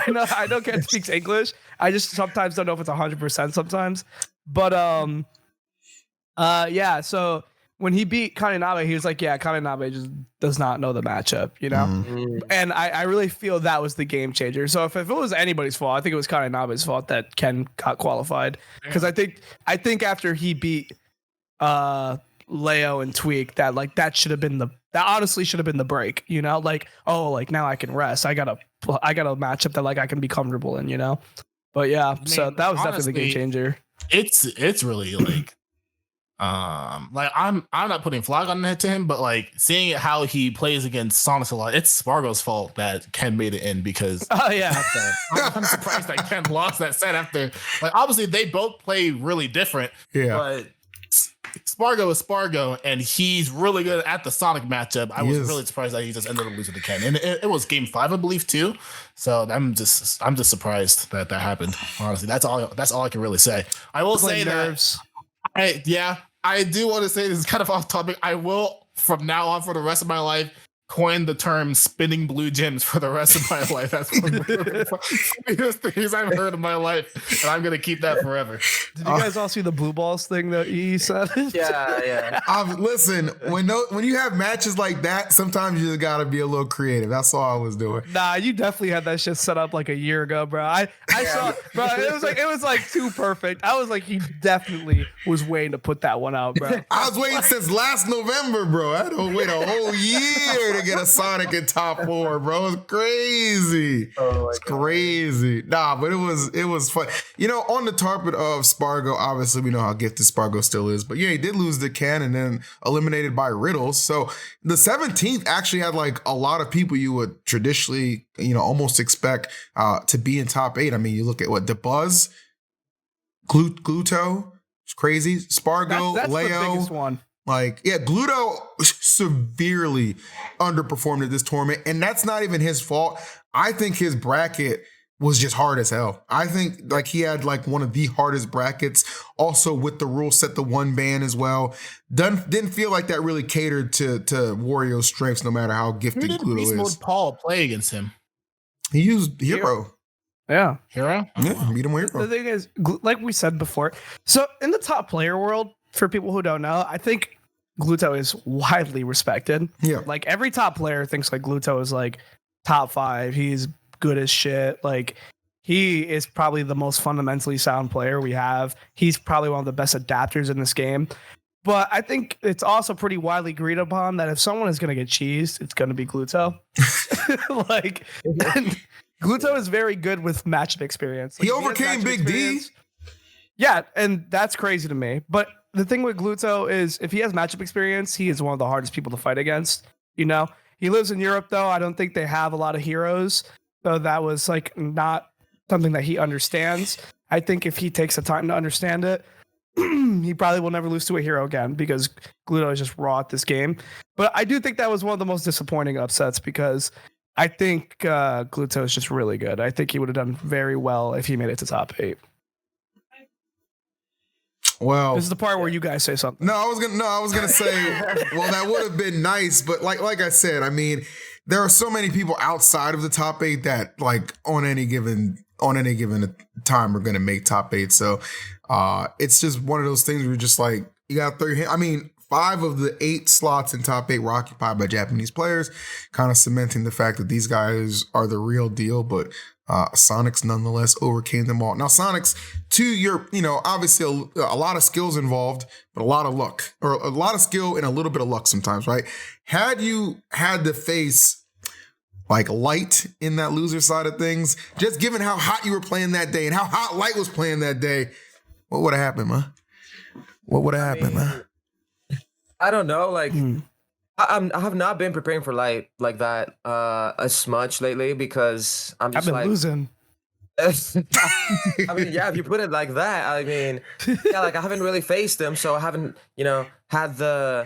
I know Ken speaks English. I just sometimes don't know if it's 100% sometimes. But yeah. So when he beat Kananabe, he was like, yeah, Kananabe just does not know the matchup, you know? Mm. And I really feel that was the game changer. So if it was anybody's fault, I think it was Kananabe's fault that Ken got qualified. Because I think after he beat Leo and Tweek, that should have been that honestly should have been the break, you know? Like, oh, like now I can rest. I got a matchup that like I can be comfortable in, you know? But yeah, so that was definitely the game changer. It's really like I'm not putting flag on it to him, but like seeing how he plays against Sonix a lot, it's Spargo's fault that Ken made it in because Oh yeah. I'm surprised that Ken lost that set after like obviously they both play really different. Yeah. But Spargo is Spargo, and he's really good at the Sonic matchup. I was really surprised that he just ended up losing to Ken, and it was game 5, I believe, too. So I'm just surprised that happened. Honestly, that's all I can really say. I will say nerves. that I do want to say this is kind of off topic. I will from now on for the rest of my life coin the term spinning blue gems for the rest of my life. That's one of the funniest things I've heard in my life, and I'm gonna keep that forever. Did you guys all see the blue balls thing that he said? Yeah. Listen, when you have matches like that, sometimes you just gotta be a little creative. That's all I was doing. Nah, you definitely had that shit set up like a year ago, bro. I saw, bro. It was like too perfect. I was like, he definitely was waiting to put that one out, bro. I was waiting since last November, bro. I had to wait a whole year to get a Sonic in top 4, bro. It's crazy. It's crazy. Nah, but it was fun. You know, on the topic of Spargo, obviously we know how gifted Spargo still is, but yeah, he did lose to Ken and then eliminated by Riddles. So the 17th actually had like a lot of people you would traditionally, you know, almost expect to be in top 8. I mean, you look at what DeBuzz, Gluto, it's crazy. Spargo, that's Leo, the biggest one. Like, yeah, Gluto severely underperformed at this tournament, and that's not even his fault. I think his bracket was just hard as hell. I think like he had like one of the hardest brackets, also with the rule set the 1 ban as well. Didn't feel like that really catered to Wario's strengths, no matter how gifted Who did Gluto Beast is. Mode Paul play against him? He used Hero. Yeah. Hero? Yeah, beat him with Hero. The thing is, like we said before, so in the top player world, for people who don't know, I think Gluto is widely respected. Yeah. Like every top player thinks like Gluto is like top 5. He's good as shit. Like he is probably the most fundamentally sound player we have. He's probably one of the best adapters in this game. But I think it's also pretty widely agreed upon that if someone is going to get cheesed, it's going to be Gluto. Like, and Gluto is very good with matchup experience. Like, He overcame matchup Big D. Yeah, and that's crazy to me. But the thing with Gluto is if he has matchup experience, he is one of the hardest people to fight against. You know, he lives in Europe, though. I don't think they have a lot of heroes. So that was like not something that he understands. I think if he takes the time to understand it, he probably will never lose to a hero again because Gluto is just raw at this game. But I do think that was one of the most disappointing upsets because I think Gluto is just really good. I think he would have done very well if he made it to top 8. Well, This is the part where you guys say something. No, I was gonna say, well, that would have been nice, but like I said, I mean, there are so many people outside of the top 8 that like on any given time are gonna make top 8. So it's just one of those things where you're just like, you gotta throw your hand. I mean, 5 of the 8 slots in top 8 were occupied by Japanese players, kind of cementing the fact that these guys are the real deal, but Sonix nonetheless overcame them all. Now, Sonix, to your, you know, obviously a lot of skills involved, but a lot of luck, or a lot of skill and a little bit of luck sometimes, right? Had you had to face like Light in that loser side of things, just given how hot you were playing that day and how hot Light was playing that day, what would have happened, man? What would have happened, man? I don't know. Like, I have not been preparing for Light like that as much lately because I'm I've just been like losing. I mean, yeah, if you put it like that, I mean, yeah, like I haven't really faced him, so I haven't, you know, had the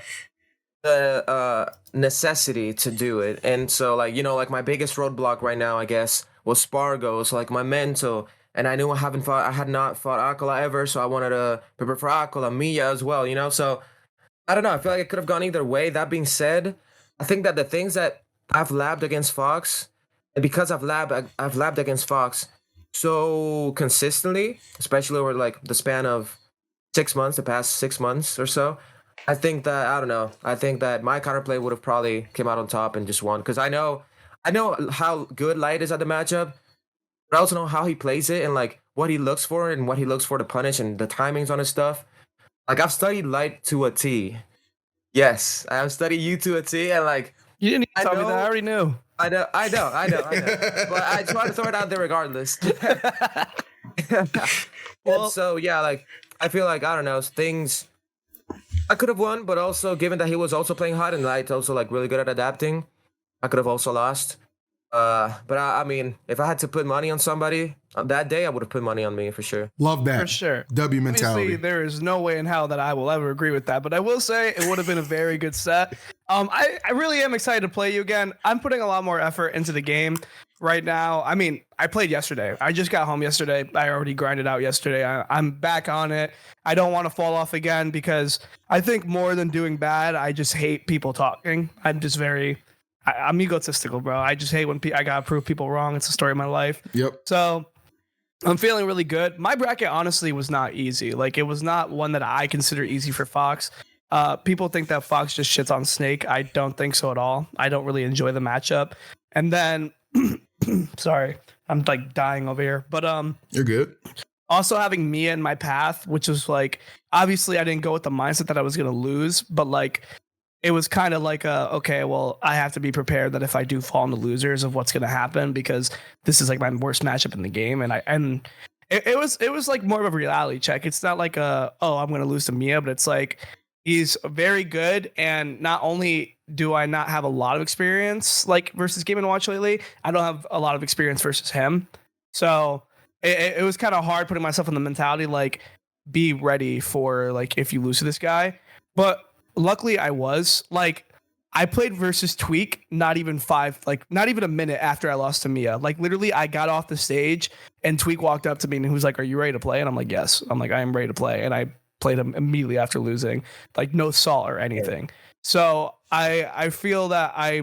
necessity to do it. And so, like, you know, like my biggest roadblock right now, I guess, was Spargo. So like my mental, and I knew I had not fought Acola ever, so I wanted to prepare for Acola Miya as well, you know. So I don't know. I feel like it could have gone either way. That being said, I think that the things that I've labbed against Fox, and because I've labbed against Fox so consistently, especially over like the span of 6 months, the past 6 months or so, I think that I don't know. I think that my counterplay would have probably came out on top and just won because I know how good Light is at the matchup, but I also know how he plays it and like what he looks for and what he looks for to punish and the timings on his stuff. Like I've studied Light to a T. Yes, I have studied you to a T, and like You didn't even tell me know- that. I already knew. I know. But I just want to throw it out there regardless. Well- And so yeah, like I feel like I don't know things. I could have won, but also given that he was also playing hot and Light's also like really good at adapting, I could have also lost. But I mean, if I had to put money on somebody on that day, I would have put money on me for sure. Love that. For sure. W mentality. Obviously, there is no way in hell that I will ever agree with that, but I will say it would have been a very good set. I really am excited to play you again. I'm putting a lot more effort into the game right now. I mean, I played yesterday. I just got home yesterday. I already grinded out yesterday. I'm back on it. I don't want to fall off again because I think more than doing bad, I just hate people talking. I'm just I'm egotistical, bro. I just hate when I gotta prove people wrong. It's the story of my life. Yep. So I'm feeling really good. My bracket honestly was not easy. Like it was not one that I consider easy for Fox. People think that Fox just shits on Snake. I don't think so at all. I don't really enjoy the matchup. And then, sorry, I'm like dying over here. But You're good. also having Miya in my path, which was like obviously I didn't go with the mindset that I was gonna lose, but like it was kind of like okay, well, I have to be prepared that if I do fall into losers of what's going to happen because this is like my worst matchup in the game. And it was like more of a reality check. It's not like I'm going to lose to Miya, but it's like he's very good. And not only do I not have a lot of experience like versus Game & Watch lately, I don't have a lot of experience versus him. So it was kind of hard putting myself in the mentality, like be ready for like, if you lose to this guy, but luckily I played versus Tweek not even a minute after I lost to Miya. Like literally I got off the stage and Tweek walked up to me and he was like, "Are you ready to play?" And I'm like, "Yes." I'm like, "I am ready to play." And I played him immediately after losing, like no salt or anything. So I feel that I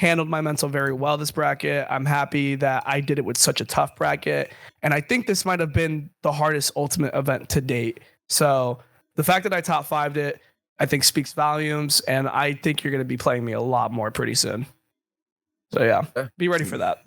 handled my mental very well this bracket. I'm happy that I did it with such a tough bracket. And I think this might have been the hardest ultimate event to date. So the fact that I top 5'd it, I think speaks volumes, and I think you're going to be playing me a lot more pretty soon. So yeah, be ready for that.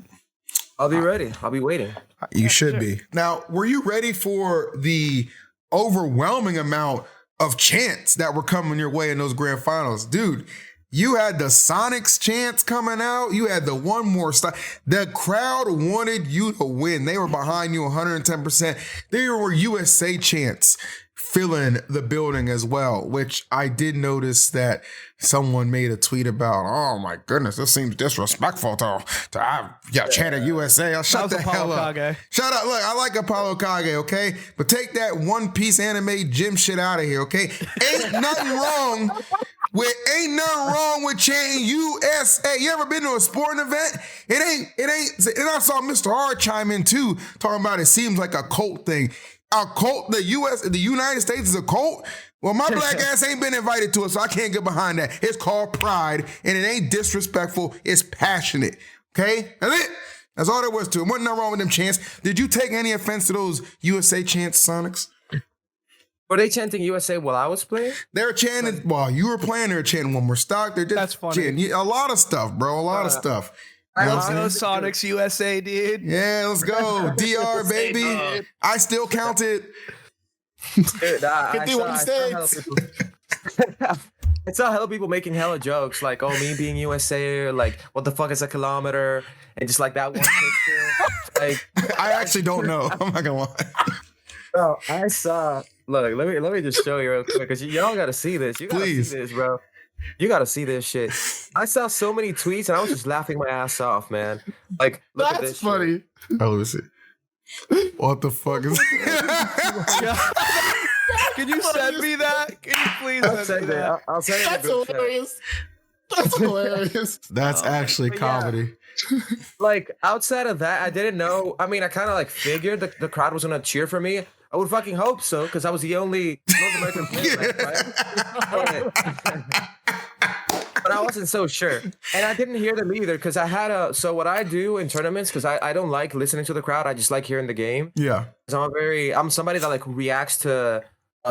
I'll be ready. I'll be waiting. You should be. Now, were you ready for the overwhelming amount of chants that were coming your way in those grand finals? Dude, you had the Sonix chants coming out. You had the one more stop. The crowd wanted you to win. They were behind you 110%. There were USA chants filling the building as well, which I did notice that someone made a tweet about, "Oh my goodness, this seems disrespectful to chanted USA." Shut the hell up. Shut up. Look, I like Apollo Kage, okay? But take that One Piece anime gym shit out of here, okay? Ain't nothing wrong with chanting USA. You ever been to a sporting event? It ain't, and I saw Mr. R chime in too, talking about it seems like a cult thing. A cult, the United States is a cult? Well, my black ass ain't been invited to it, so I can't get behind that. It's called pride, and it ain't disrespectful. It's passionate. Okay? That's it. That's all there was to it. Wasn't nothing wrong with them chants. Did you take any offense to those USA chants, Sonix? Were they chanting USA while I was playing? They were chanting while you were playing. They were chanting one more stock. They're just That's funny. chanting a lot of stuff, bro. A lot of stuff. You know what I'm saying? Sonix USA, dude. Yeah, let's go. DR, baby. I still counted. Dude, I saw hella people making hella jokes like, "Oh, me being USA," or like, "What the fuck is a kilometer?" And just like that one picture. Like, I actually don't know. I'm not gonna lie. bro, I saw. Look, let me just show you real quick because y'all gotta see this. You gotta Please. see this, bro. You gotta see this shit. I saw so many tweets and I was just laughing my ass off, man. Like, look at That's this funny. Oh, let me see. What the fuck is Can you send me that? Can you please I'll send send me it. that? I'll send it. in the That's group chat. hilarious. That's hilarious. That's actually but yeah. comedy. Like, outside of that, I didn't know. I mean, I kind of like figured the crowd was gonna cheer for me. I would fucking hope so, because I was the only North American player, right? But I wasn't so sure. And I didn't hear them either, because I had so what I do in tournaments, because I don't like listening to the crowd, I just like hearing the game. Yeah. So I'm somebody that like reacts to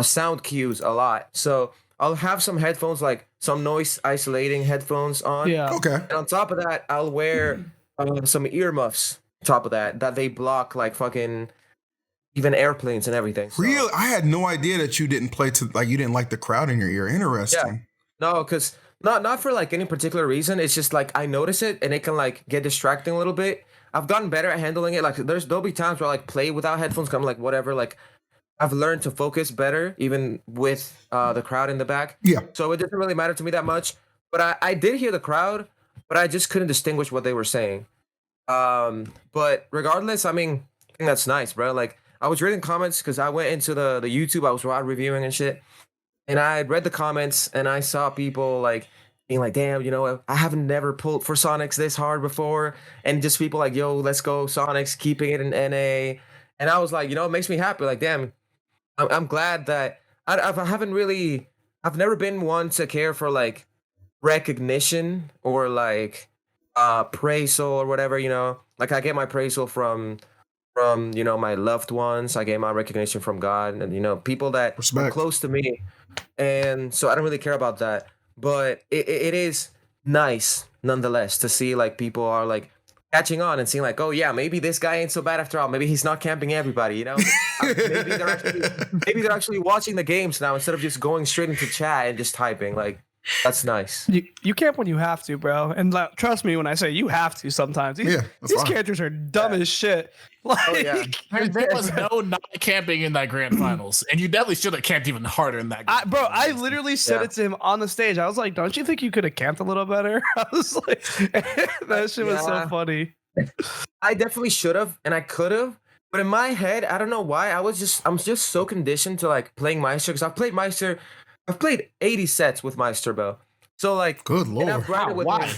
sound cues a lot. So I'll have some headphones, like some noise isolating headphones on. Yeah. Okay. And on top of that, I'll wear some earmuffs. On top of that they block like fucking even airplanes and everything. So, Real, I had no idea that you didn't play to like you didn't like the crowd in your ear. Interesting. no, because not for like any particular reason. It's just like I notice it and it can like get distracting a little bit. I've gotten better at handling it. Like there'll be times where I like play without headphones. 'Cause I'm like whatever. Like I've learned to focus better even with the crowd in the back. Yeah. So it doesn't really matter to me that much. But I did hear the crowd, but I just couldn't distinguish what they were saying. But regardless, I mean, I think that's nice, bro. Like I was reading comments because I went into the YouTube. I was reviewing and shit, and I read the comments and I saw people like being like, "Damn, you know, I haven't never pulled for Sonix this hard before," and just people like, "Yo, let's go Sonix, keeping it in NA," and I was like, you know, it makes me happy. Like, damn, I'm glad that I've never been one to care for like recognition or like praisal or whatever, you know. Like I get my praisal from you know my loved ones. I get my recognition from God and you know people that are close to me, and so I don't really care about that. But it is nice nonetheless to see like people are like catching on and seeing like, oh yeah, maybe this guy ain't so bad after all. Maybe he's not camping everybody, you know. maybe they're actually watching the games now instead of just going straight into chat and just typing. Like that's nice. You camp when you have to, bro. And like, trust me when I say you have to sometimes. These fine. characters are dumb as shit. Like, There was no not camping in that grand finals, and you definitely should have camped even harder in that. I literally said it to him on the stage. I was like, "Don't you think you could have camped a little better?" I was like, "That shit was so funny." I definitely should have, and I could have, but in my head, I don't know why. I'm just so conditioned to like playing Meister because I've played 80 sets with Meister, bro. So like, Good lord, and I've grinded with why?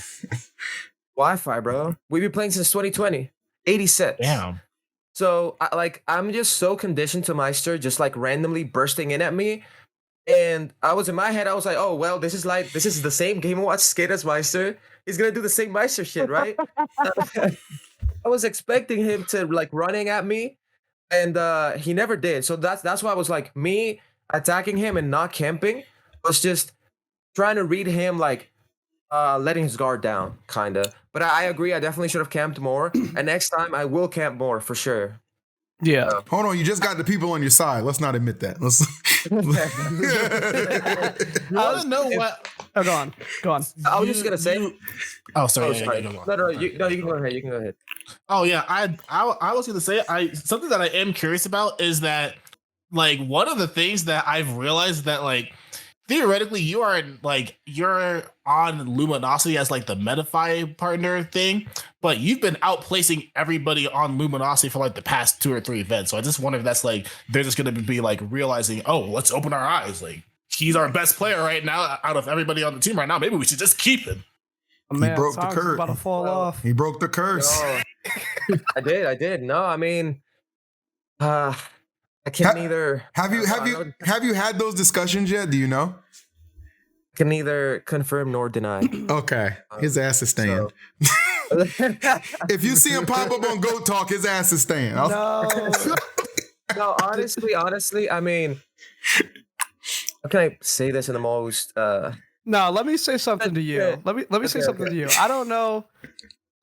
Wi-Fi, bro. We've been playing since 2020. 80 sets. Damn. So I'm just so conditioned to Meister just like randomly bursting in at me. And I was in my head, I was like, oh well, this is the same Game & Watch skate as Meister. He's gonna do the same Meister shit, right? I was expecting him to like running at me, and he never did. So that's why I was like, me attacking him and not camping was just trying to read him like letting his guard down, kinda. But I agree, I definitely should have camped more. And next time I will camp more for sure. Yeah. Hold on, you just got the people on your side. Let's not admit that. I want to know what. Oh, go on. I was just gonna say. Oh, sorry. Sorry. Yeah, No, you can go ahead. You can go ahead. Oh yeah, I was gonna say something that I am curious about is that like one of the things that I've realized that like theoretically you're on Luminosity as like the Metafy partner thing, but you've been outplacing everybody on Luminosity for like the past 2 or 3 events. So I just wonder if that's like they're just gonna be like realizing, oh, let's open our eyes. Like he's our best player right now out of everybody on the team right now. Maybe we should just keep him. Oh, man, he broke the Song's curse. about to fall off. He broke the curse. No, I did. No, I mean, I can neither. Have you had those discussions yet? Do you know? Can neither confirm nor deny. Okay, his ass is staying. If you see him pop up on Goat Talk, his ass is staying. No, honestly, I mean, how can I say this in the most? No, let me say something to you. Let me say something to you. I don't know.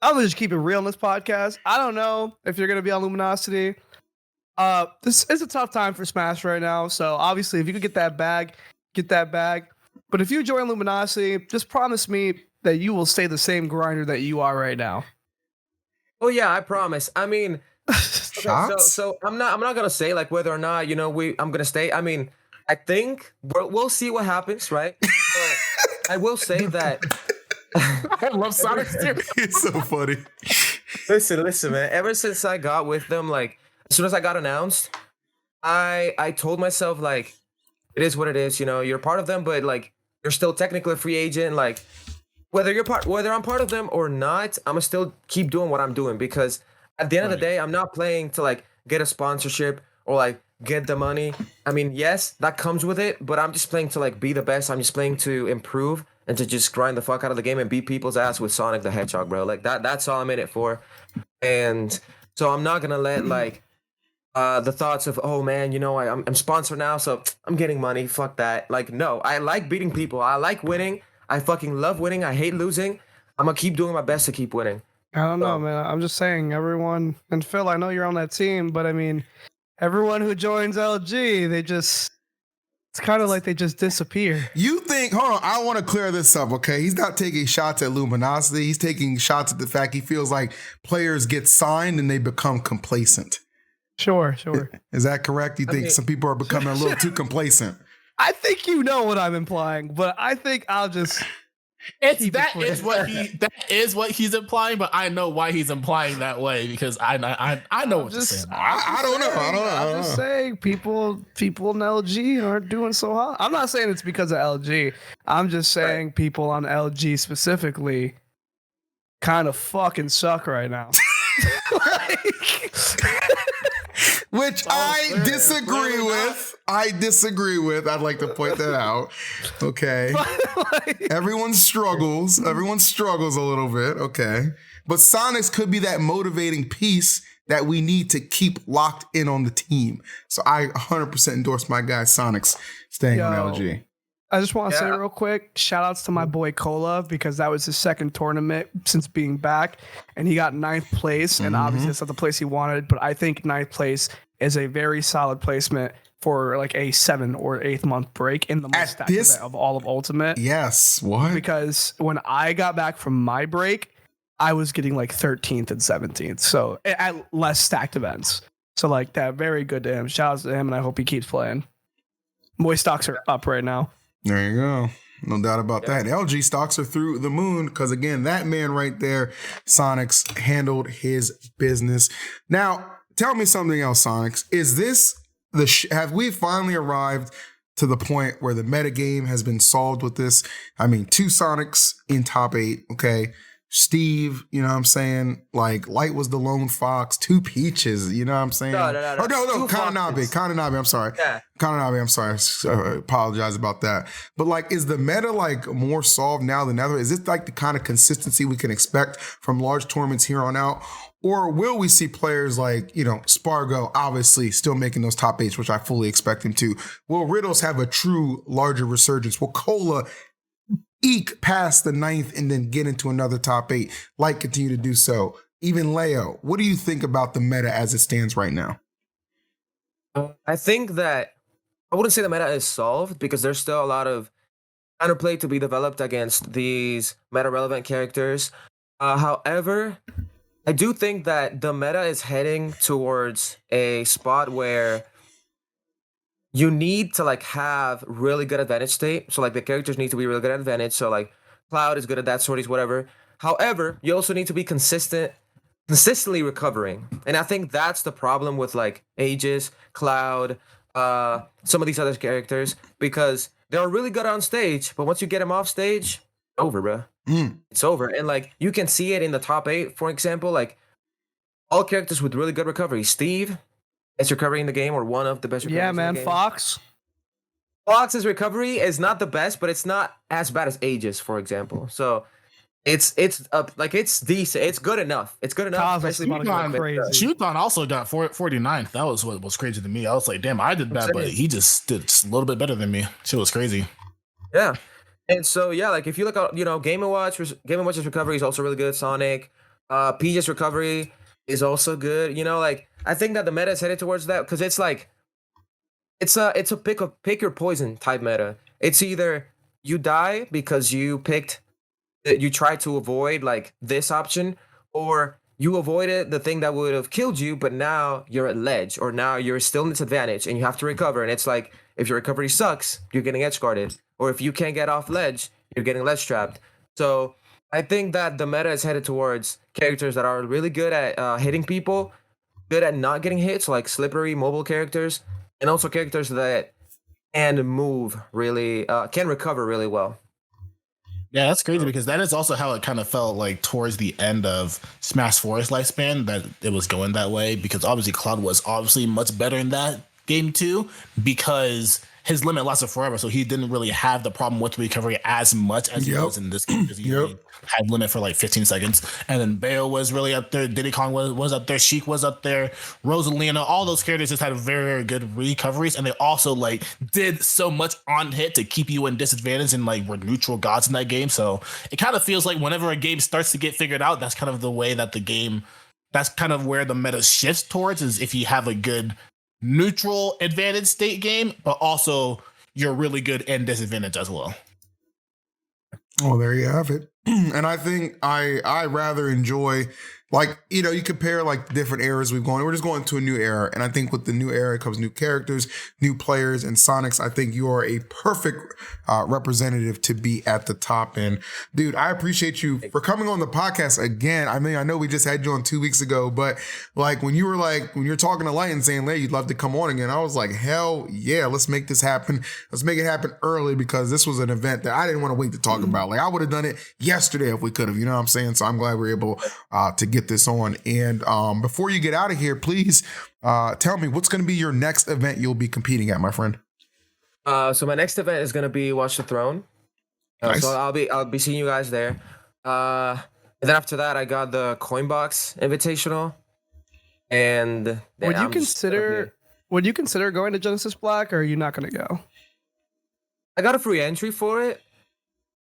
I'm gonna just keep it real in this podcast. I don't know if you're gonna be on Luminosity. This is a tough time for Smash right now. So obviously, if you could get that bag, get that bag. But if you join Luminosity, just promise me that you will stay the same grinder that you are right now. Oh yeah, I promise. I mean, okay, so I'm not gonna say like whether or not I'm gonna stay. I mean, I think we'll see what happens, right? But I will say that I love Sonic too. It's so funny. Listen, man. Ever since I got with them, like as soon as I got announced, I told myself like, it is what it is. You know, you're part of them, but like you're still technically a free agent. Like whether I'm part of them or not, I'm gonna still keep doing what I'm doing because at the end of the day, I'm not playing to like get a sponsorship or like get the money. I mean, yes, that comes with it, but I'm just playing to like be the best. I'm just playing to improve and to just grind the fuck out of the game and beat people's ass with Sonic the Hedgehog, bro. Like that's all I'm in it for. And so I'm not gonna let like the thoughts of, oh man, you know, I'm sponsored now, so I'm getting money. Fuck that. Like, no, I like beating people. I like winning. I fucking love winning. I hate losing. I'm gonna keep doing my best to keep winning. I don't know, So- man. I'm just saying, everyone, and Phil, I know you're on that team, but I mean, everyone who joins LG, it's kind of like they just disappear. You think, hold on, I want to clear this up, okay? He's not taking shots at Luminosity. He's taking shots at the fact he feels like players get signed and they become complacent. Sure. Is that correct? You think mean- some people are becoming a little too complacent? I think you know what I'm implying, but I think I'll just. Keep it clear. That is what he's implying, but I know why he's implying that way because I know what to say. I don't know. I'm just saying people in LG aren't doing so hot. I'm not saying it's because of LG. I'm just saying people on LG specifically kind of fucking suck right now. Which I disagree with. I'd like to point that out. Okay. Everyone struggles. Everyone struggles a little bit. Okay. But Sonix could be that motivating piece that we need to keep locked in on the team. So I 100% endorse my guy Sonix staying on LG. I just want to say real quick, shout outs to my boy KOLA because that was his second tournament since being back and he got 9th place and obviously that's not the place he wanted, but I think 9th place is a very solid placement for like a 7 or 8 month break in the most stacked event of all of Ultimate. Yes. What? Because when I got back from my break, I was getting like 13th and 17th. So at less stacked events. So like that, very good to him. Shout outs to him and I hope he keeps playing. Moist stocks are up right now. There you go. No doubt about that. LG stocks are through the moon because, again, that man right there, Sonix, handled his business. Now, tell me something else, Sonix. Is this have we finally arrived to the point where the metagame has been solved with this? I mean, 2 Sonix in top 8, okay? Steve, you know what I'm saying? Like, Light was the lone fox, 2 Peaches, you know what I'm saying? No. Oh, no, Kananabe, I'm sorry. Yeah. Kananabe, I'm sorry. I apologize about that. But, like, is the meta, like, more solved now than ever? Is this, like, the kind of consistency we can expect from large tournaments here on out? Or will we see players like, you know, Spargo, obviously, still making those top 8s, which I fully expect him to? Will Riddles have a true larger resurgence? Will KOLA eke past the 9th and then get into another top 8, like continue to do so? Even Leo, what do you think about the meta as it stands right now? I think that I wouldn't say the meta is solved because there's still a lot of counterplay to be developed against these meta relevant characters. However, I do think that the meta is heading towards a spot where you need to like have really good advantage state. So like the characters need to be really good at advantage. So like Cloud is good at that, Sorties, whatever. However, you also need to be consistently recovering. And I think that's the problem with like Aegis, Cloud, some of these other characters, because they're really good on stage, but once you get them off stage, over, bro. It's over. And like you can see it in the top 8, for example, like all characters with really good recovery. Steve, best recovery in the game, or one of the best recoveries. Yeah, in man. the game. Fox's recovery is not the best, but it's not as bad as Aegis, for example. So it's like it's decent. It's good enough. It's good enough. Obviously, Shuton also got 49th. That was what was crazy to me. I was like, damn, I did bad, but he just did a little bit better than me. Shit was crazy. Yeah. And so yeah, like if you look at, you know, Game & Watch's recovery is also really good. Sonic, PJ's recovery is also good. You know, like I think that the meta is headed towards that because it's like it's a pick your poison type meta. It's either you die because you try to avoid like this option, or you avoided the thing that would have killed you, but now you're at ledge, or now you're still in disadvantage and you have to recover. And it's like if your recovery sucks, you're getting edge guarded. Or if you can't get off ledge, you're getting ledge trapped. So I think that the meta is headed towards characters that are really good at hitting people, good at not getting hit, so like slippery mobile characters, and also characters that can move really, can recover really well. Yeah, that's crazy because that is also how it kind of felt like towards the end of Smash 4's lifespan, that it was going that way, because obviously Cloud was obviously much better in that game too, because his limit lasted forever, so he didn't really have the problem with recovery as much as he was in this game because he only had limit for like 15 seconds. And then Bale was really up there, Diddy Kong was up there, Sheik was up there, Rosalina, all those characters just had very, very good recoveries, and they also like did so much on hit to keep you in disadvantage and like were neutral gods in that game. So it kind of feels like whenever a game starts to get figured out, that's kind of the way that the game, that's kind of where the meta shifts towards, is if you have a good neutral advantage state game, but also you're really good in disadvantage as well. Well, there you have it. And I think I rather enjoy, like, you know, you compare like different eras we've gone. We're just going to a new era. And I think with the new era comes new characters, new players, and Sonix, I think you are a perfect representative to be at the top. And dude, I appreciate you for coming on the podcast again. I mean, I know we just had you on 2 weeks ago, but like when you're talking to Light and saying, "Hey, you'd love to come on again," I was like, hell yeah, let's make this happen. Let's make it happen early, because this was an event that I didn't want to wait to talk about. Like I would have done it yesterday if we could have, you know what I'm saying? So I'm glad we're able to get this on. And before you get out of here, please tell me what's going to be your next event you'll be competing at, my friend. So my next event is gonna be Watch the Throne. Nice. So I'll be seeing you guys there. And then after that, I got the Coinbox Invitational. And then Would you consider going to Genesis Black, or are you not going to go? I got a free entry for it.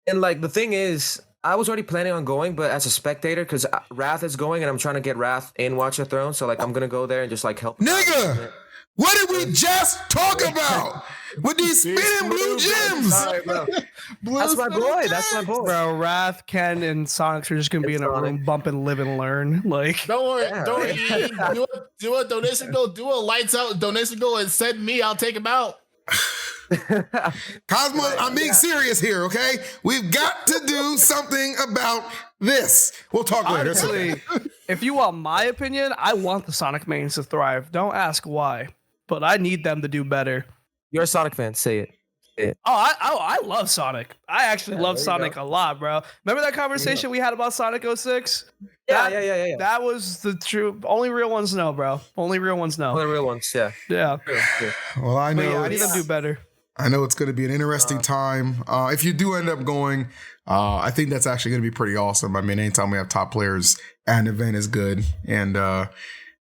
And like the thing is, I was already planning on going, but as a spectator, because Wrath is going, and I'm trying to get Wrath in Watch the Throne. So like I'm gonna go there and just like help. Nigga, what did we just talk about with these spinning blue gems? Sorry, bro. That's my boy. That's my boy. Bro, Wrath, Ken, and Sonix are just going to be in a room bumping Live and Learn. Like, Don't worry. Do a donation goal. Do a lights out donation goal and send me. I'll take him out. Cosmo, I'm being serious here, okay? We've got to do something about this. We'll talk later. honestly, if you want my opinion, I want the Sonic mains to thrive. Don't ask why, but I need them to do better. You're a Sonic fan. Say it. I love Sonic. I actually love there you Sonic go. a lot, bro. Remember that conversation we had about Sonic 06? Yeah. That was the true. Only real ones know, bro. Only real ones know. One of the real ones. Yeah. Yeah. True. Well, I But know. yeah, I need them to do better. I know it's going to be an interesting time. If you do end up going, I think that's actually going to be pretty awesome. I mean, anytime we have top players at an event is good. And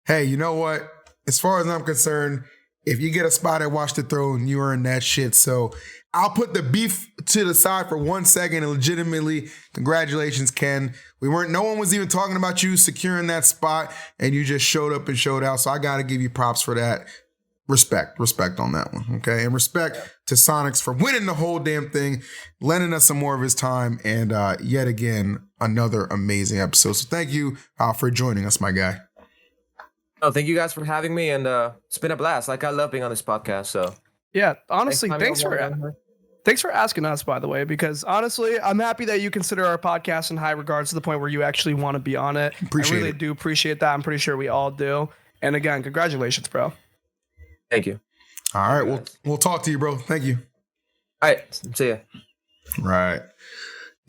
hey, you know what? As far as I'm concerned, if you get a spot at Watch the Throne, you earn that shit. So I'll put the beef to the side for 1 second and legitimately, congratulations, Ken. No one was even talking about you securing that spot, and you just showed up and showed out. So I got to give you props for that. Respect on that one, okay? And respect to Sonix for winning the whole damn thing, lending us some more of his time, and yet again, another amazing episode. So thank you for joining us, my guy. Oh, thank you guys for having me, and it's been a blast. Like I love being on this podcast. So Yeah, honestly, Thanks thanks for asking us, by the way, because honestly, I'm happy that you consider our podcast in high regards to the point where you actually want to be on it. Appreciate I really it. do appreciate that. I'm pretty sure we all do. And again, congratulations, bro. Thank you. All right, we'll talk to you, bro. Thank you. All right. See ya. Right.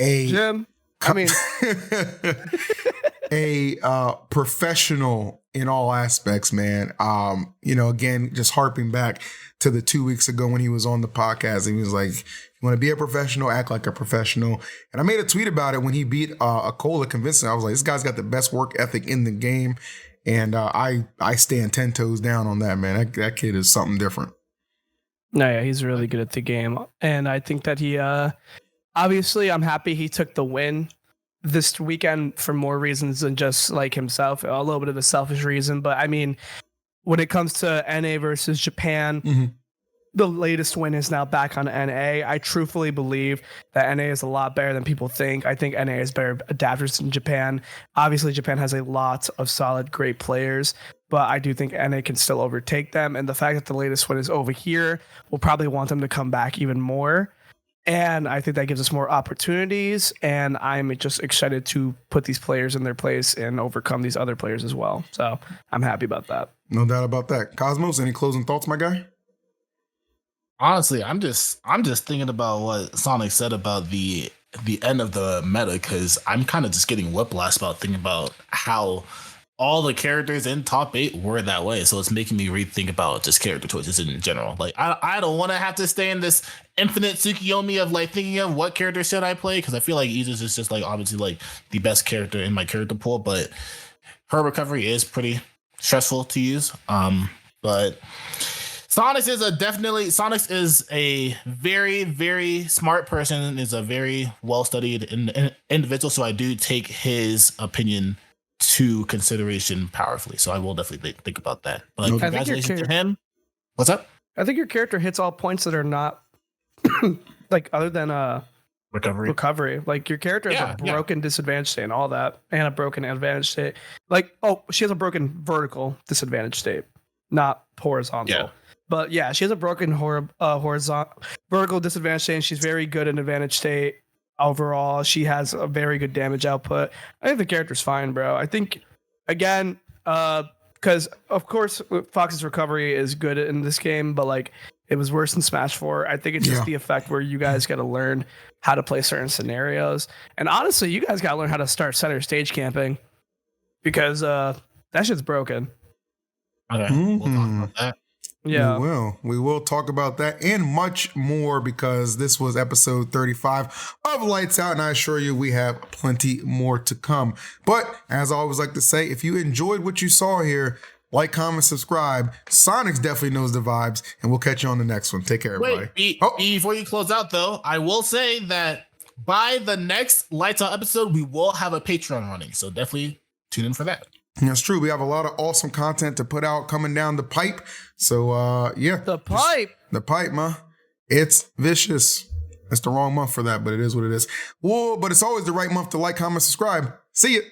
A Jim, I mean, a professional in all aspects, man. You know, again, just harping back to the 2 weeks ago when he was on the podcast, he was like, "You want to be a professional, act like a professional." And I made a tweet about it when he beat Acola convincing. I was like, "This guy's got the best work ethic in the game," and I stand 10 toes down on that, man. That kid is something different. no, yeah, he's really good at the game. And I think that he, obviously, I'm happy he took the win this weekend for more reasons than just like himself, a little bit of a selfish reason. But I mean, when it comes to NA versus Japan, the latest win is now back on NA. I truthfully believe that NA is a lot better than people think. I think NA is better adapters than Japan. Obviously, Japan has a lot of solid, great players, but I do think NA can still overtake them. And the fact that the latest win is over here will probably want them to come back even more. And I think that gives us more opportunities. And I'm just excited to put these players in their place and overcome these other players as well. So I'm happy about that. No doubt about that. Cosmos, any closing thoughts, my guy? Honestly, I'm just thinking about what Sonic said about the end of the meta, because I'm kind of just getting whiplash about thinking about how all the characters in top 8 were that way. So it's making me rethink about just character choices in general. Like I don't want to have to stay in this infinite Tsukiyomi of like thinking of what character should I play, because I feel like Izu's is just like obviously like the best character in my character pool, but her recovery is pretty stressful to use. But Sonix is a very, very smart person, is a very well-studied individual. So I do take his opinion to consideration powerfully. So I will definitely think about that. But congratulations to him. What's up? I think your character hits all points that are not like other than recovery. Like your character has a broken disadvantage state and all that, and a broken advantage state. Like, she has a broken vertical disadvantage state, not horizontal. Yeah. But yeah, she has a broken horizontal vertical disadvantage state, and she's very good in advantage state. Overall, she has a very good damage output. I think the character's fine, bro. I think, again, because of course Fox's recovery is good in this game, but like it was worse in Smash 4. I think it's just the effect where you guys got to learn how to play certain scenarios. And honestly, you guys got to learn how to start center stage camping, because that shit's broken. Okay, we'll talk about that. Yeah, we will talk about that and much more, because this was episode 35 of Lights Out, and I assure you we have plenty more to come. But as I always like to say, if you enjoyed what you saw here, like, comment, subscribe. Sonix definitely knows the vibes, and we'll catch you on the next one. Take care, everybody. Before you close out, though, I will say that by the next Lights Out episode, we will have a Patreon running, so definitely tune in for that. That's true. We have a lot of awesome content to put out coming down the pipe. So, The pipe, man. It's vicious. It's the wrong month for that, but it is what it is. Well, but it's always the right month to like, comment, subscribe. See ya.